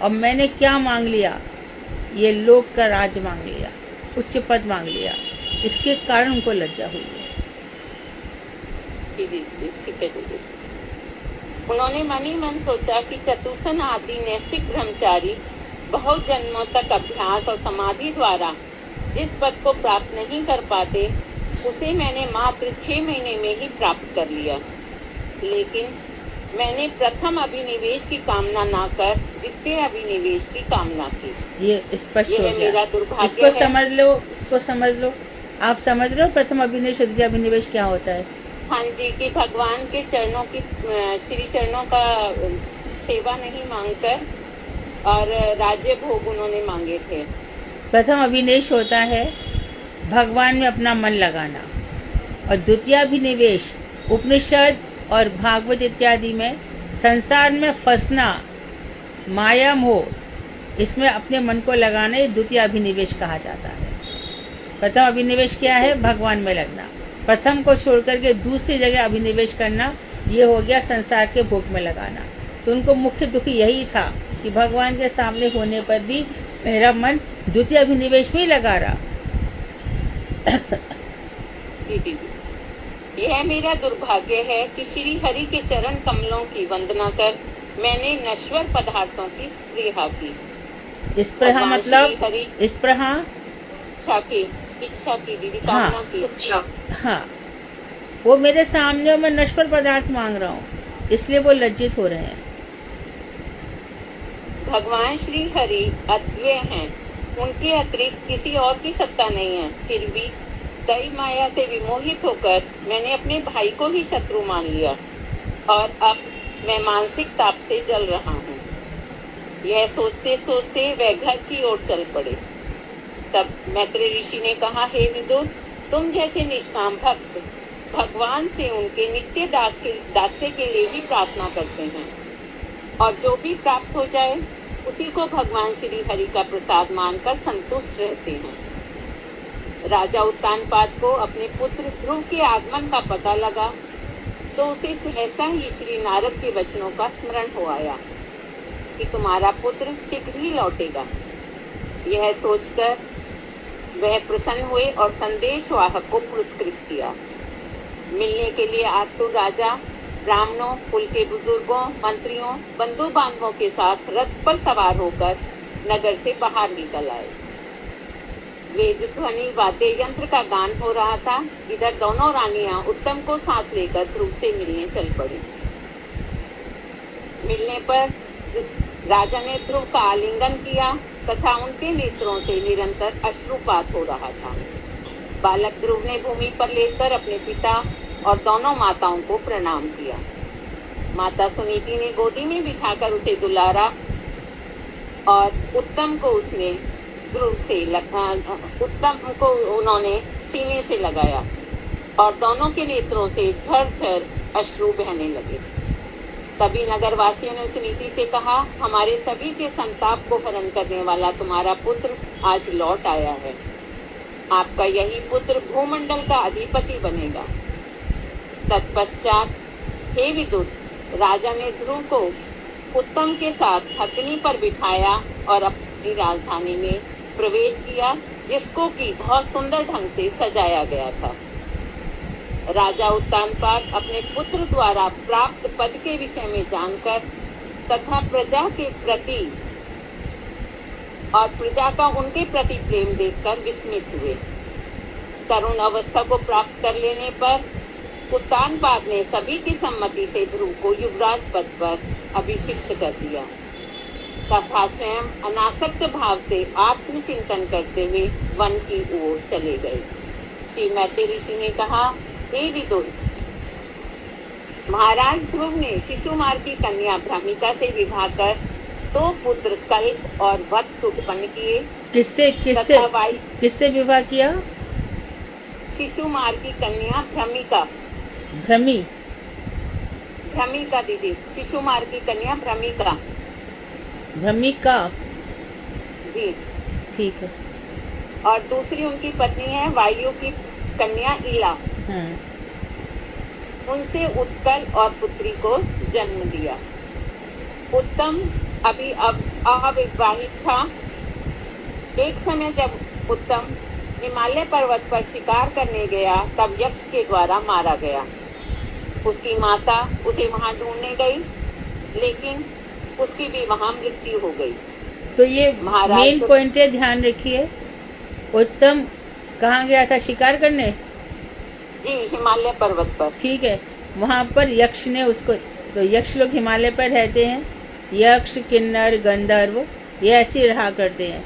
[SPEAKER 1] और मैंने क्या मांग लिया, ये लोक का राज मांग लिया, उच्च पद मांग लिया, इसके कारण उनको लज्जा हुई है।
[SPEAKER 3] जी, ठीक है दीदी। उन्होंने मन ही मन सोचा कि चतुसन आदि नैतिक ब्रह्मचारी बहुत जन्मों तक अभ्यास और समाधि द्वारा जिस पद को प्राप्त नहीं कर पाते, उसे मैंने मात्र 6 महीने में ही प्राप्त कर लिया। लेकिन मैंने प्रथम अभिनिवेश की कामना ना कर द्वितीय अभिनिवेश की कामना की।
[SPEAKER 1] ये स्पष्ट हो
[SPEAKER 3] यह मेरा
[SPEAKER 1] गया।
[SPEAKER 3] दुर्भाग्य
[SPEAKER 1] इसको
[SPEAKER 3] है।
[SPEAKER 1] समझ लो, इसको समझ लो। आप समझ रहे हो प्रथम अभिनिवेश द्वितीय अभिनिवेश क्या होता है?
[SPEAKER 3] हाँ जी, कि भगवान के चरणों की श्री चरणों का सेवा नहीं मांगकर और राज्य भोग उन्होंने मांगे थे।
[SPEAKER 1] प्रथम अभिनिवेश होता है भगवान में अपना मन लगाना, और द्वितीय अभिनिवेश उपनिषद और भागवत इत्यादि में संसार में फंसना, माया मोह, इसमें अपने मन को लगाना, ये द्वितीय अभिनिवेश कहा जाता है। प्रथम अभिनिवेश क्या है? भगवान में लगना। प्रथम को छोड़ करके दूसरी जगह अभिनिवेश करना, ये हो गया संसार के भोग में लगाना। तो उनको मुख्य दुख यही था कि भगवान के सामने होने पर भी मेरा मन द्वितीय अभिनिवेश में ही लगा रहा।
[SPEAKER 3] जी दीदी, यह मेरा दुर्भाग्य है कि श्री हरि के चरण कमलों की वंदना कर मैंने नश्वर पदार्थों की स्पृहा की।
[SPEAKER 1] स्पृहा
[SPEAKER 3] भगवान
[SPEAKER 1] मतलब
[SPEAKER 3] श्री हरि
[SPEAKER 1] स्पृहा,
[SPEAKER 3] इच्छा की दीदी,
[SPEAKER 1] हाँ।
[SPEAKER 3] कामना की।
[SPEAKER 1] हाँ, वो मेरे सामने और मैं नश्वर पदार्थ मांग रहा हूँ, इसलिए वो लज्जित हो रहे हैं।
[SPEAKER 3] भगवान श्री हरि अद्वय हैं, उनके अतिरिक्त किसी और की सत्ता नहीं है। फिर भी दैव माया से विमोहित होकर मैंने अपने भाई को ही शत्रु मान लिया और अब मैं मानसिक ताप से जल रहा हूँ। यह सोचते सोचते वह घर की ओर चल पड़े। तब मैत्रेय ऋषि ने कहा, हे विदुर, तुम जैसे निष्काम भक्त भगवान से उनके नित्य दास्य के लिए भी प्रार्थना करते हैं, और जो भी प्राप्त हो जाए उसी को भगवान श्री हरि का प्रसाद मानकर संतुष्ट रहते हैं। राजा उत्तानपाद को अपने पुत्र ध्रुव के आगमन का पता लगा तो उसे सहसा ही श्री नारद के वचनों का स्मरण हो आया कि तुम्हारा पुत्र शीघ्र ही लौटेगा। यह सोचकर वह प्रसन्न हुए और संदेश वाहक को पुरस्कृत किया। मिलने के लिए आतुर राजा ब्राह्मणों, कुल के बुजुर्गों, मंत्रियों, बंधु बांधवों के साथ रथ पर सवार होकर नगर से बाहर निकल आए। वेद ध्वनि वाद्य यंत्र का गान हो रहा था। इधर दोनों रानियां उत्तम को साथ लेकर ध्रुव से मिलने चल पड़ी। मिलने पर राजा ने ध्रुव का आलिंगन किया तथा उनके नेत्रों से निरंतर अश्रुपात हो रहा था। बालक ध्रुव ने भूमि पर लेटकर अपने पिता और दोनों माताओं को प्रणाम किया। माता सुनीति ने गोदी में बिठाकर उसे दुलारा और उत्तम को उन्होंने सीने से लगाया और दोनों के नेत्रों से झरझर अश्रु बहने लगे। तभी नगरवासियों ने सुनीति से कहा, हमारे सभी के संताप को हरण करने वाला तुम्हारा पुत्र आज लौट आया है। आपका यही पुत्र भूमंडल का अधिपति बनेगा। तत्पश्चात हे विदुर, राजा ने ध्रुव को उत्तम के साथ हथनी पर बिठाया और अपनी राजधानी में प्रवेश किया, जिसको कि बहुत सुंदर ढंग से सजाया गया था। राजा उत्तानपाद अपने पुत्र द्वारा प्राप्त पद के विषय में जानकर तथा प्रजा के प्रति और प्रजा का उनके प्रति प्रेम देखकर विस्मित हुए। तरुण अवस्था को प्राप्त कर लेने पर उत्तानपाद ने सभी की सम्मति से ध्रुव को युवराज पद पर अभिषिक्त कर दिया तथा स्वयं अनासक्त भाव से आत्मचिंतन करते हुए वन की ओर चले गए। श्री मैत्रेय ऋषि ने कहा, हे विदुर, महाराज ध्रुव ने शिशुमार की कन्या भ्रमिका से विवाह कर 2 पुत्र कल्प और वत्स उत्पन्न किए।
[SPEAKER 1] किससे किससे
[SPEAKER 3] तथा वायु
[SPEAKER 1] किससे विवाह किया?
[SPEAKER 3] शिशुमार की कन्या भ्रमिका
[SPEAKER 1] भ्रमिका
[SPEAKER 3] दीदी, शिशुमार की कन्या भ्रमिका जी।
[SPEAKER 1] ठीक है।
[SPEAKER 3] और दूसरी उनकी पत्नी है वायु की कन्या इला।
[SPEAKER 1] हाँ।
[SPEAKER 3] उनसे उत्कल और पुत्री को जन्म दिया। उत्तम अभी अब अविवाहित था। एक समय जब उत्तम हिमालय पर्वत पर शिकार करने गया तब यक्ष के द्वारा मारा गया। उसकी माता उसे वहां ढूंढने गई, लेकिन उसकी भी वहां मृत्यु हो गई।
[SPEAKER 1] तो ये मेन पॉइंट है, ध्यान रखिए। उत्तम कहाँ गया था शिकार करने?
[SPEAKER 3] जी, हिमालय पर्वत पर।
[SPEAKER 1] ठीक है। वहाँ पर यक्ष ने उसको, तो यक्ष लोग हिमालय पर रहते हैं, यक्ष किन्नर गंधर्व ये ऐसे रहा करते हैं।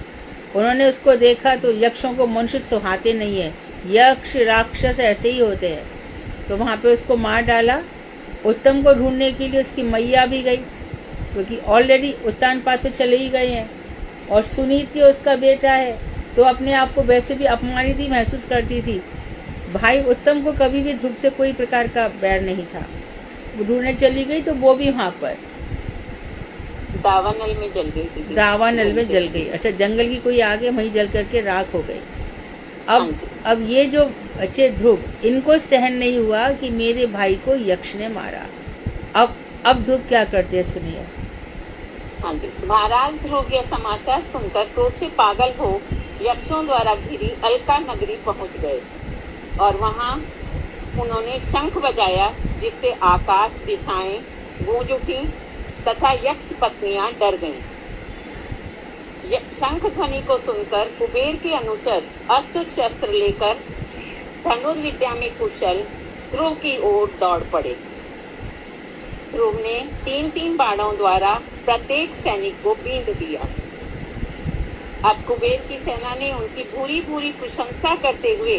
[SPEAKER 1] उन्होंने उसको देखा तो यक्षों को मनुष्य सुहाते नहीं है, यक्ष राक्षस ऐसे ही होते हैं। तो वहाँ पे उसको मार डाला। उत्तम को ढूंढने के लिए उसकी मैया भी गई, क्योंकि ऑलरेडी उत्तानपाद तो चले ही गए हैं, और सुनीति उसका बेटा है, तो अपने आप को वैसे भी अपमानित ही महसूस करती थी। भाई उत्तम को कभी भी ध्रुव से कोई प्रकार का बैर नहीं था। वो ढूंढने चली गई तो वो भी वहाँ पर
[SPEAKER 3] दावानल में जल गई थी।
[SPEAKER 1] दावानल में जल गई। अच्छा, जंगल की कोई आगे वहीं जल करके राख हो गई। अब ये जो बच्चे ध्रुव, इनको सहन नहीं हुआ कि मेरे भाई को यक्ष ने मारा। अब ध्रुव क्या करते हैं सुनिए।
[SPEAKER 3] हाँ जी। महाराज ध्रुव यह समाचार सुनकर क्रोध से पागल हो यक्षों द्वारा घिरी अलका नगरी पहुंच गए, और वहां उन्होंने शंख बजाया, जिससे आकाश दिशाएं गूंज उठी तथा यक्ष पत्नियां डर गईं। शंख ध्वनि को सुनकर कुबेर के अनुचर अस्त्र शस्त्र लेकर धनुर्विद्या में कुशल ध्रुव की ओर दौड़ पड़े। ध्रुव ने 3-3 बाणों द्वारा प्रत्येक सैनिक को बींध दिया। अब कुबेर की सेना ने उनकी भूरी भूरी प्रशंसा करते हुए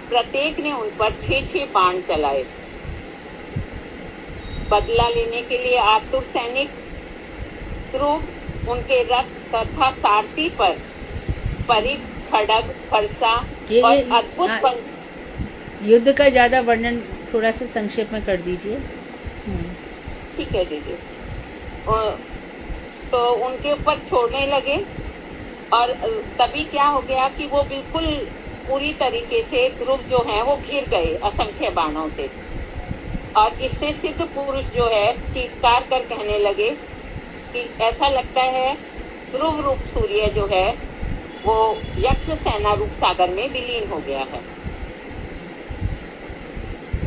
[SPEAKER 3] प्रत्येक ने उन पर 6-6 बाण चलाए। बदला लेने के लिए आतुर सैनिक ध्रुव उनके रथ तथा सारथी पर परिघ, खड्ग, फरसा और अद्भुत
[SPEAKER 1] युद्ध का ज्यादा वर्णन थोड़ा सा संक्षेप में कर दीजिए।
[SPEAKER 3] ठीक है दीदी। तो उनके ऊपर छोड़ने लगे, और तभी क्या हो गया कि वो बिल्कुल पूरी तरीके से ध्रुव जो है वो घिर गए असंख्य बाणों से। और इससे सिद्ध पुरुष जो है चीत्कार कर कहने लगे कि ऐसा लगता है ध्रुव रूप सूर्य जो है वो यक्ष सेना रूप सागर में विलीन हो गया है।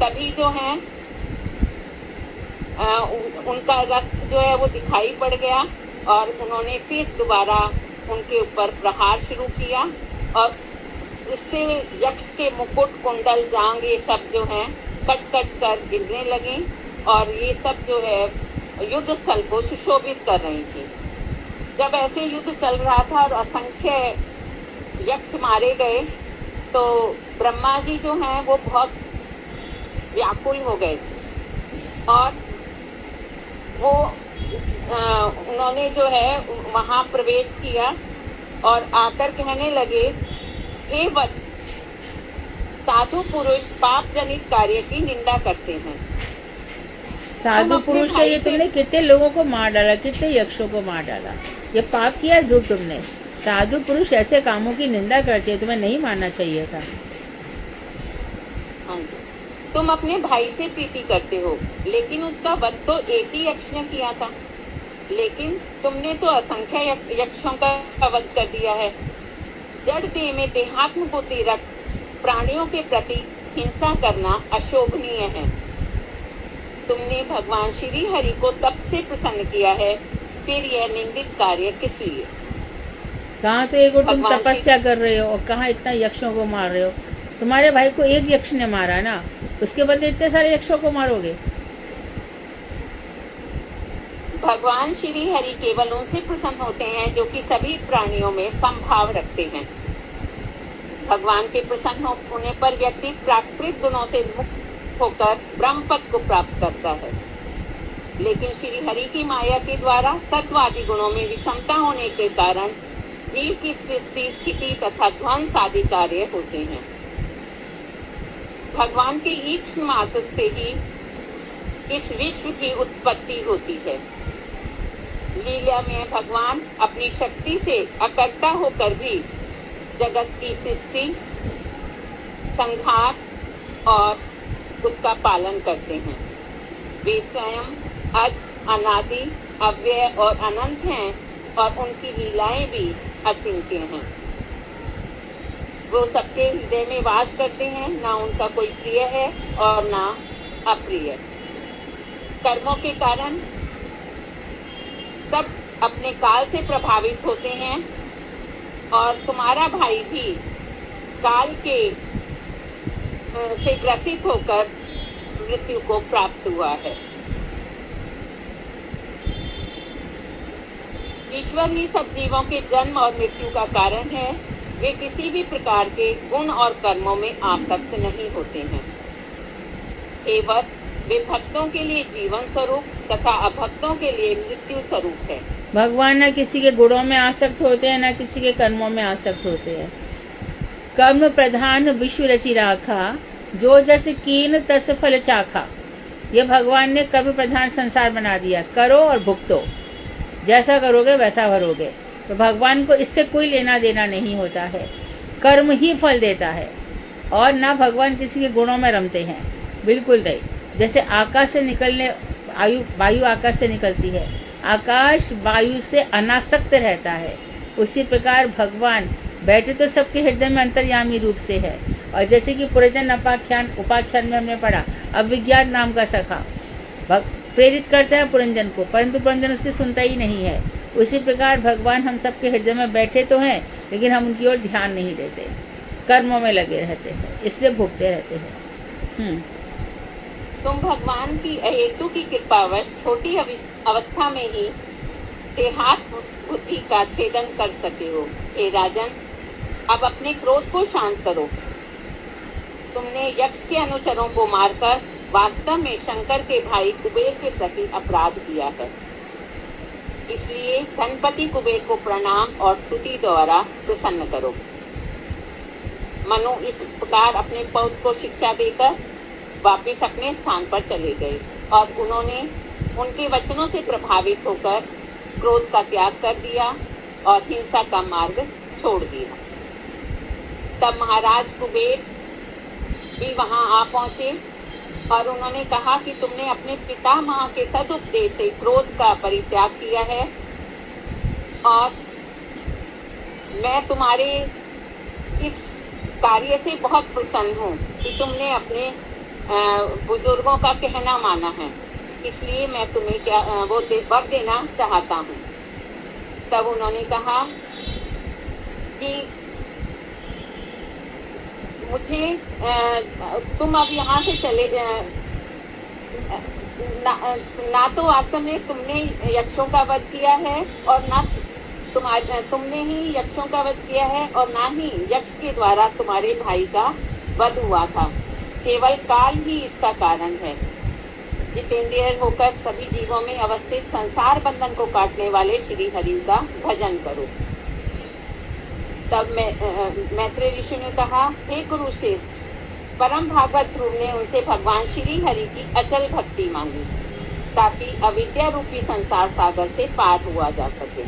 [SPEAKER 3] तभी जो है उनका रथ जो है वो दिखाई पड़ गया, और उन्होंने फिर दोबारा उनके ऊपर प्रहार शुरू किया, और इससे यक्ष के मुकुट, कुंडल, जांग ये सब जो हैं कट कट कर गिरने लगे, और ये सब जो है युद्ध स्थल को सुशोभित कर रही थी। जब ऐसे युद्ध चल रहा था और असंख्य यक्ष मारे गए, तो ब्रह्मा जी जो हैं वो बहुत व्याकुल हो गए, और वो उन्होंने जो है वहां प्रवेश किया और आकर कहने लगे, हे वत्स, साधु पुरुष पाप जनित कार्य की निंदा करते हैं।
[SPEAKER 1] साधु पुरुष है ये, तुमने कितने लोगों को मार डाला, कितने यक्षों को मार डाला, ये पाप किया ध्रुव तुमने। साधु पुरुष ऐसे कामों की निंदा करते हैं, तुम्हें नहीं मारना चाहिए था।
[SPEAKER 3] हाँ जी। तुम अपने भाई से प्रीति करते हो, लेकिन उसका वध तो एक ही यक्ष ने किया था, लेकिन तुमने तो असंख्य यक्षों का वध कर दिया है। जड़ देह में देहात्म बुद्धि रख प्राणियों के प्रति हिंसा करना अशोभनीय है। तुमने भगवान श्री हरि को तब से प्रसन्न किया है, फिर यह निंदित कार्य किस लिए?
[SPEAKER 1] कहाँ तो एक तुम तपस्या कर रहे हो और कहाँ इतना यक्षों को मार रहे हो। तुम्हारे भाई को एक यक्ष ने मारा ना, उसके बदले इतने सारे यक्षों को मारोगे।
[SPEAKER 3] भगवान श्री हरि केवल उनसे प्रसन्न होते हैं जो कि सभी प्राणियों में समभाव रखते हैं। भगवान के प्रसन्न होने पर व्यक्ति प्राकृतिक गुणों से मुक्त होकर ब्रह्म पद को प्राप्त करता है। लेकिन श्री हरि की माया के द्वारा सत्वादि गुणों में विषमता होने के कारण जीव की सृष्टि, स्थिति तथा ध्वंस आदि कार्य होते हैं। भगवान के ईक्ष्ण मात्र से ही इस विश्व की उत्पत्ति होती है। लीला में भगवान अपनी शक्ति से अकर्ता होकर भी जगत की सृष्टि, संहार और उसका पालन करते हैं। वे स्वयं अज, अनादि, अव्यय और अनंत हैं और उनकी लीलाएं भी अचिंत्य हैं। वो सबके हृदय में वास करते हैं, ना उनका कोई प्रिय है और ना अप्रिय। कर्मों के कारण सब अपने काल से प्रभावित होते हैं और तुम्हारा भाई भी काल के से ग्रसित होकर मृत्यु को प्राप्त हुआ है। ईश्वर ही सब जीवों के जन्म और मृत्यु का कारण है। वे किसी भी प्रकार के गुण और कर्मों में आसक्त नहीं होते हैं। केवल वे भक्तों के लिए जीवन स्वरूप तथा अभक्तों के लिए मृत्यु स्वरूप है।
[SPEAKER 1] भगवान न किसी के गुणों में आसक्त होते हैं, न किसी के कर्मों में आसक्त होते हैं। कर्म प्रधान विश्व रचि राखा, जो जस कीन तस फल चाखा। ये भगवान ने कर्म प्रधान संसार बना दिया। करो और भुगतो, जैसा करोगे वैसा भरोगे। तो भगवान को इससे कोई लेना देना नहीं होता है। कर्म ही फल देता है और ना भगवान किसी के गुणों में रमते हैं, बिल्कुल नहीं। जैसे आकाश से निकलने वायु आकाश से निकलती है, आकाश वायु से अनासक्त रहता है, उसी प्रकार भगवान बैठे तो सबके हृदय में अंतर्यामी रूप से है। और जैसे कि पुरजन उपाख्यान में हमने पढ़ा, अविज्ञान नाम का सखा प्रेरित करता है पुरंजन को, परंतु पुरंजन उसकी सुनता ही नहीं है। उसी प्रकार भगवान हम सबके हृदय में बैठे तो हैं, लेकिन हम उनकी ओर ध्यान नहीं देते, कर्मों में लगे रहते हैं, इसलिए भुगते रहते हैं।
[SPEAKER 3] तुम भगवान की अहेतु की कृपावश छोटी अवस्था में ही देहात्म बुद्धि का छेदन कर सके हो। हे राजन, अब अपने क्रोध को शांत करो। तुमने यक्ष के अनुचरों को मारकर वास्तव में शंकर के भाई कुबेर के प्रति अपराध किया है। इसलिए धनपति कुबेर को प्रणाम और स्तुति द्वारा प्रसन्न करो। मनु इस प्रकार अपने पौत्र को शिक्षा देकर वापिस अपने स्थान पर चले गए और उन्होंने उनके वचनों से प्रभावित होकर क्रोध का त्याग कर दिया और हिंसा का मार्ग छोड़ दिया। तब महाराज कुबेर भी वहां आ पहुंचे और उन्होंने कहा कि तुमने अपने पितामह के सदुपदेश से क्रोध का परित्याग किया है और मैं तुम्हारे इस कार्य से बहुत प्रसन्न हूँ कि तुमने अपने बुजुर्गों का कहना माना है, इसलिए मैं तुम्हें वर देना चाहता हूँ। तब उन्होंने कहा कि मुझे तुम अब यहाँ से चले ना तो वास्तव में तुमने यक्षों का वध किया है और ना तुमने ही यक्षों का वध किया है और ना ही यक्ष के द्वारा तुम्हारे भाई का वध हुआ था। केवल काल ही इसका कारण है। जितेंद्रिय होकर सभी जीवों में अवस्थित संसार बंधन को काटने वाले श्री हरि का भजन करो। तब मैत्रेय ऋषि ने कहा, हे कुरुश्रेष्ठ, परम भागवत ध्रुव ने उनसे भगवान श्री हरि की अचल भक्ति मांगी ताकि अविद्या रूपी संसार सागर से पार हुआ जा सके।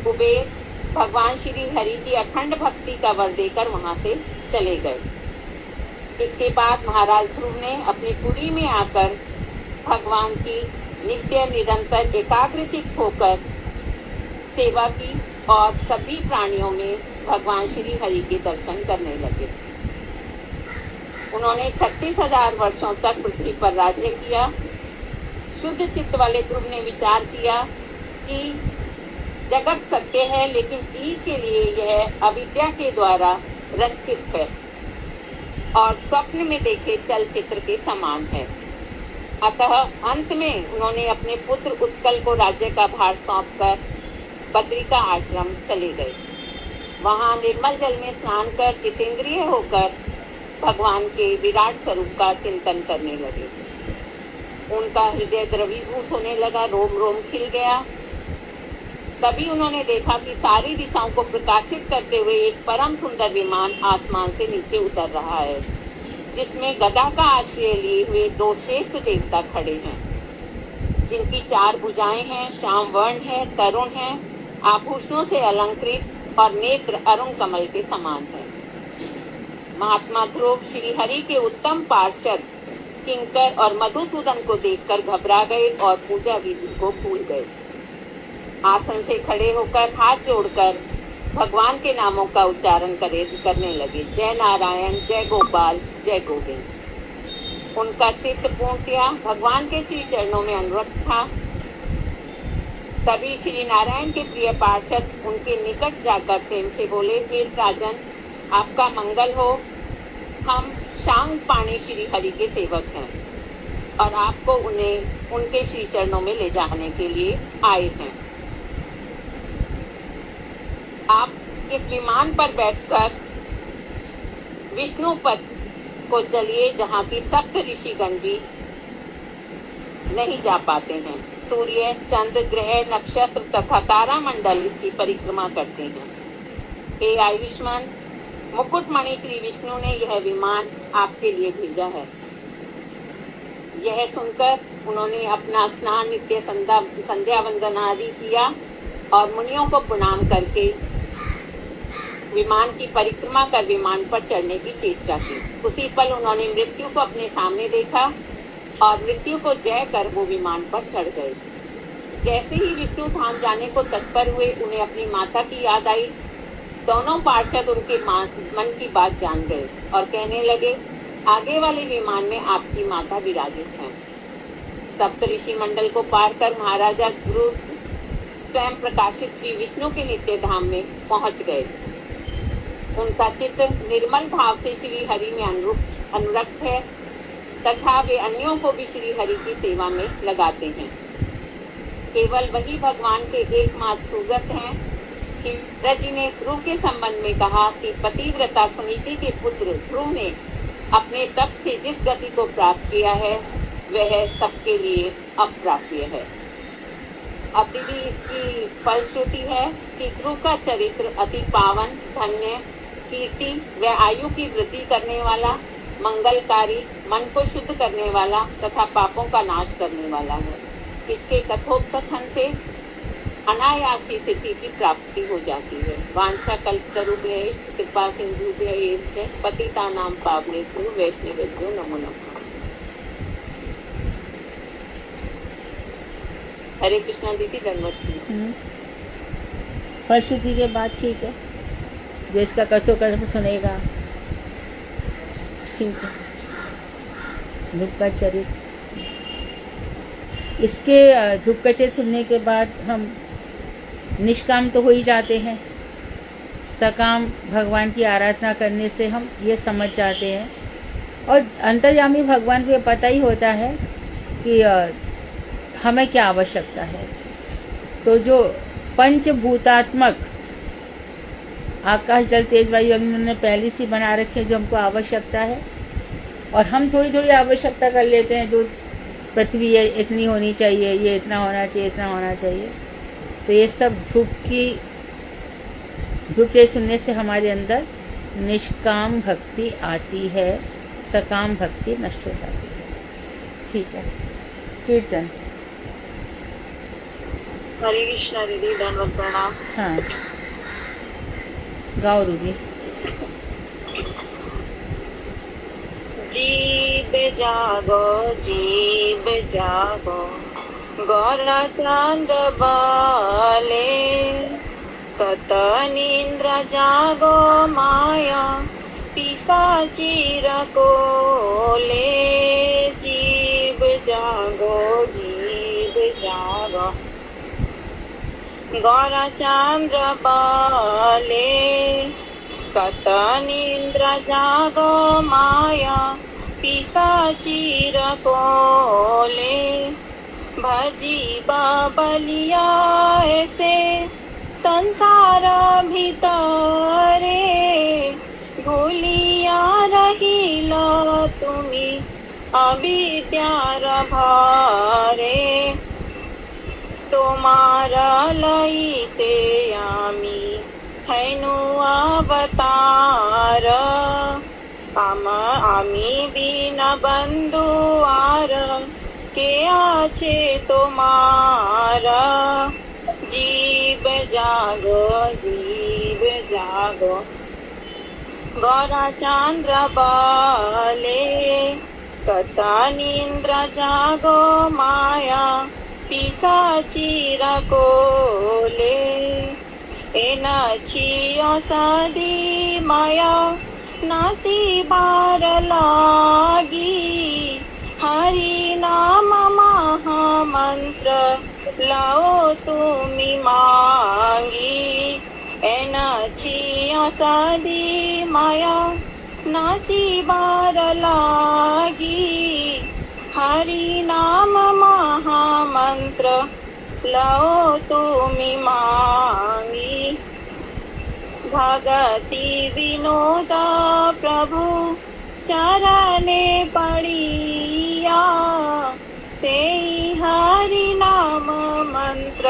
[SPEAKER 3] कुबेर भगवान श्री हरि की अखंड भक्ति का वर देकर वहां से चले गए। इसके बाद महाराज ध्रुव ने अपनी पुरी में आकर भगवान की नित्य निरंतर एकाग्रचित होकर सेवा की और सभी प्राणियों में भगवान श्री हरि के दर्शन करने लगे। उन्होंने 36,000 वर्षों तक पृथ्वी पर राज्य किया। शुद्ध चित्त वाले ध्रुव ने विचार किया कि जगत सत्य है, लेकिन जीव के लिए यह अविद्या के द्वारा रचित है और स्वप्न में देखे चलचित्र के समान है। अतः अंत में उन्होंने अपने पुत्र उत्कल को राज्य का भार सौंपकर बद्रिका आश्रम चले गए। वहां निर्मल जल में स्नान कर जितेंद्रिय होकर भगवान के विराट स्वरूप का चिंतन करने लगे। उनका हृदय द्रवीभूत होने लगा, रोम रोम खिल गया। तभी उन्होंने देखा कि सारी दिशाओं को प्रकाशित करते हुए एक परम सुंदर विमान आसमान से नीचे उतर रहा है, जिसमें गदा का आश्रय लिए हुए 2 श्रेष्ठ देवता खड़े हैं, जिनकी 4 भुजाएं हैं, श्याम वर्ण है, तरुण है, आभूषणों से अलंकृत और नेत्र अरुण कमल के समान है। महात्मा ध्रुव श्री हरि के उत्तम पार्षद किंकर और मधुसूदन को देखकर घबरा गए और पूजा विधि को भूल गए। आसन से खड़े होकर हाथ जोड़कर भगवान के नामों का उच्चारण करने लगे। जय नारायण, जय गोपाल, जय गोविंद। उनका चित्त पूर्णतया भगवान के श्री चरणों में अनुरक्त था। तभी श्री नारायण के प्रिय पार्षद उनके निकट जाकर प्रेम से बोले, हे राजन, आपका मंगल हो। हम शांग पाणी श्री हरि के सेवक हैं और आपको उन्हें उनके श्री चरणों में ले जाने के लिए आए हैं। आप इस विमान पर बैठकर विष्णु पद को चलिए, जहाँ की सप्त ऋषिगण भी नहीं जा पाते हैं। सूर्य, चंद्र, ग्रह, नक्षत्र तथा तारा मंडल इसकी परिक्रमा करते हैं। हे आयुष्मान, मुकुटमणि श्री विष्णु ने यह विमान आपके लिए भेजा है। यह सुनकर उन्होंने अपना स्नान, नित्य संध्या वंदन आदि किया और मुनियों को प्रणाम करके विमान की परिक्रमा कर विमान पर चढ़ने की चेष्टा की। उसी पल उन्होंने मृत्यु को अपने सामने देखा और मृत्यु को जय कर वो विमान पर चढ़ गए। जैसे ही विष्णु धाम जाने को तत्पर हुए, उन्हें अपनी माता की याद आई। दोनों पार्षद उनके मन की बात जान गए और कहने लगे, आगे वाले विमान में आपकी माता विराजित है। सप्त ऋषि मंडल को पार कर महाराजा ध्रुव स्वयं प्रकाशित श्री विष्णु के नित्य धाम में पहुंच गए। उनका चित्त निर्मल भाव से श्री हरि में अनुरक्त है तथा वे अन्यों को भी श्री हरि की सेवा में लगाते हैं। केवल वही भगवान के एकमात्र सुगत हैं। श्री जी ने ध्रुव के संबंध में कहा कि पतिव्रता सुनीति के पुत्र ध्रुव ने अपने तप से जिस गति को प्राप्त किया है वह सबके लिए अप्राप्य है। अब दीदी इसकी फलश्रुति है कि ध्रुव का चरित्र अति पावन, धन्य, कीर्ति व आयु की वृद्धि करने वाला, मंगलकारी, मन को शुद्ध करने वाला तथा पापों का नाश करने वाला है। इसके कथोपकथन से अनायास ही सिद्धि की प्राप्ति हो जाती है। वांछा कल्पतरुभ्यश्च कृपा सिंधुभ्यैव च पतितानां पावनेभ्यो वैष्णवेभ्यो नमो नमः। हरे कृष्णा दीदी, धन्यवाद।
[SPEAKER 1] फलश्रुति के बाद ठीक है, जो इसका कथोकथन सुनेगा ठीक है। ध्रुव का चरित्र, इसके ध्रुव का चरित्र सुनने के बाद हम निष्काम तो हो ही जाते हैं। सकाम भगवान की आराधना करने से हम ये समझ जाते हैं और अंतर्यामी भगवान को ये पता ही होता है कि हमें क्या आवश्यकता है। तो जो पंचभूतात्मक आकाश, जल, तेज, वायु, अग्नि उन्होंने पहले से बना रखे जो हमको आवश्यकता है, और हम थोड़ी थोड़ी आवश्यकता कर लेते हैं। जो पृथ्वी ये इतनी होनी चाहिए, ये इतना होना चाहिए, इतना होना चाहिए। तो ये सब ध्रुव चरित्र सुनने से हमारे अंदर निष्काम भक्ति आती है, सकाम भक्ति नष्ट हो जाती है। ठीक है, कीर्तन।
[SPEAKER 3] हरे कृष्णा दीदी, धन्यवाद, प्रणाम।
[SPEAKER 1] हाँ, गाओ रूबी।
[SPEAKER 3] जीव जागो, जीव जागो, गौरा चांद बाले, कत निंद्र जागो माया, पिशाची रकोले। जीव जागो, जीव जागो, गौरा चंद्र बाले, कत निंद्र जागो माया, पिशाची रकोले। भजी बाबलिया ऐसे संसार भीतरे, भूलिया रही तुम्ही अविद्यार भारे तुम्हारा लईते आमी हैनु अवतार आमी बिना बंधु आर के आछे तुम्हारा जीव जागो गौरा चंद्र बाले कथा निंद्र जागो माया पिसाची रकोले एनाची औषधि माया नासी बार लागी हरि नाम महामंत्र लाओ तुमी मांगी एनाची औषधि माया नासी बार लागी हरि नाम महामंत्र लाओ तुमी मांगी भगति विनोद प्रभु चरणे पड़िया से हरि नाम मंत्र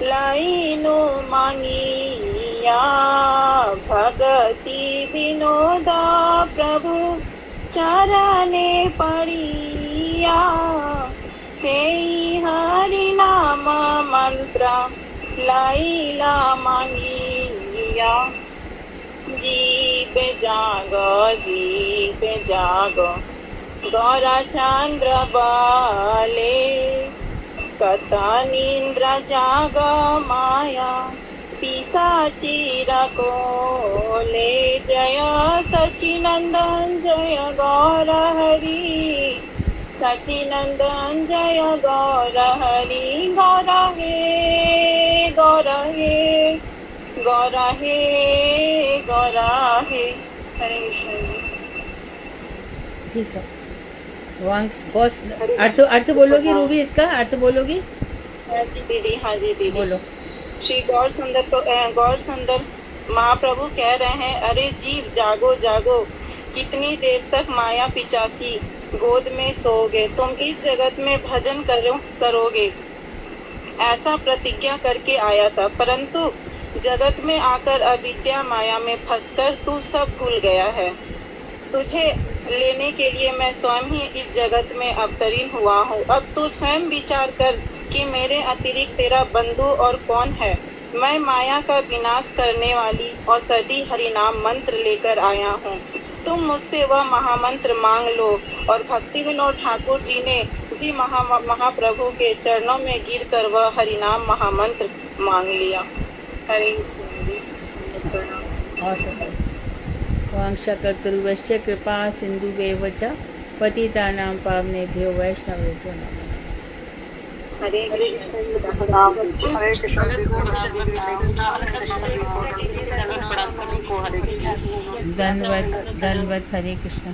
[SPEAKER 3] लाइनु मांगिया भगति विनोद प्रभु चरणे पड़िया से हरि नाम मंत्र लाइला मांगिया जीव जागो गौरा चंद्र बाले कथा निंद्र जाग माया पिसाची रकोले जय सचिनंदन जय गौर हरि सचिनंदन जय गौर हरि गौर हे हरे कृष्ण।
[SPEAKER 1] ठीक है, वहाँ बॉस अर्थ बोलोगी रूबी, इसका अर्थ बोलोगी?
[SPEAKER 3] हाँ जी दीदी, हाँ जी दीदी
[SPEAKER 1] बोलो।
[SPEAKER 3] श्री गौर सुंदर महाप्रभु कह रहे हैं, अरे जीव जागो कितनी देर तक माया पिचासी गोद में सोओगे, तुम इस जगत में भजन करोगे ऐसा प्रतिज्ञा करके आया था, परंतु जगत में आकर अविद्या माया में फंसकर तू सब भूल गया है। तुझे लेने के लिए मैं स्वयं ही इस जगत में अवतरीन हुआ हूँ। अब तू स्वयं विचार कर कि मेरे अतिरिक्त तेरा बंधु और कौन है। मैं माया का विनाश करने वाली और सदी हरिनाम मंत्र लेकर आया हूँ। तुम मुझसे वह महामंत्र मांग लो। और भक्ति विनोद ठाकुर जी ने भी महाप्रभु के चरणों में गिर कर वह हरिनाम महामंत्र मांग लिया। हरे
[SPEAKER 1] वांक्षकर्तृवश्च कृपा सिन्धुभ्येव च पतितानां पावनेभ्यो वैष्णवेभ्यो नमः।
[SPEAKER 3] हरे
[SPEAKER 1] धन्यवाद, हरे कृष्ण।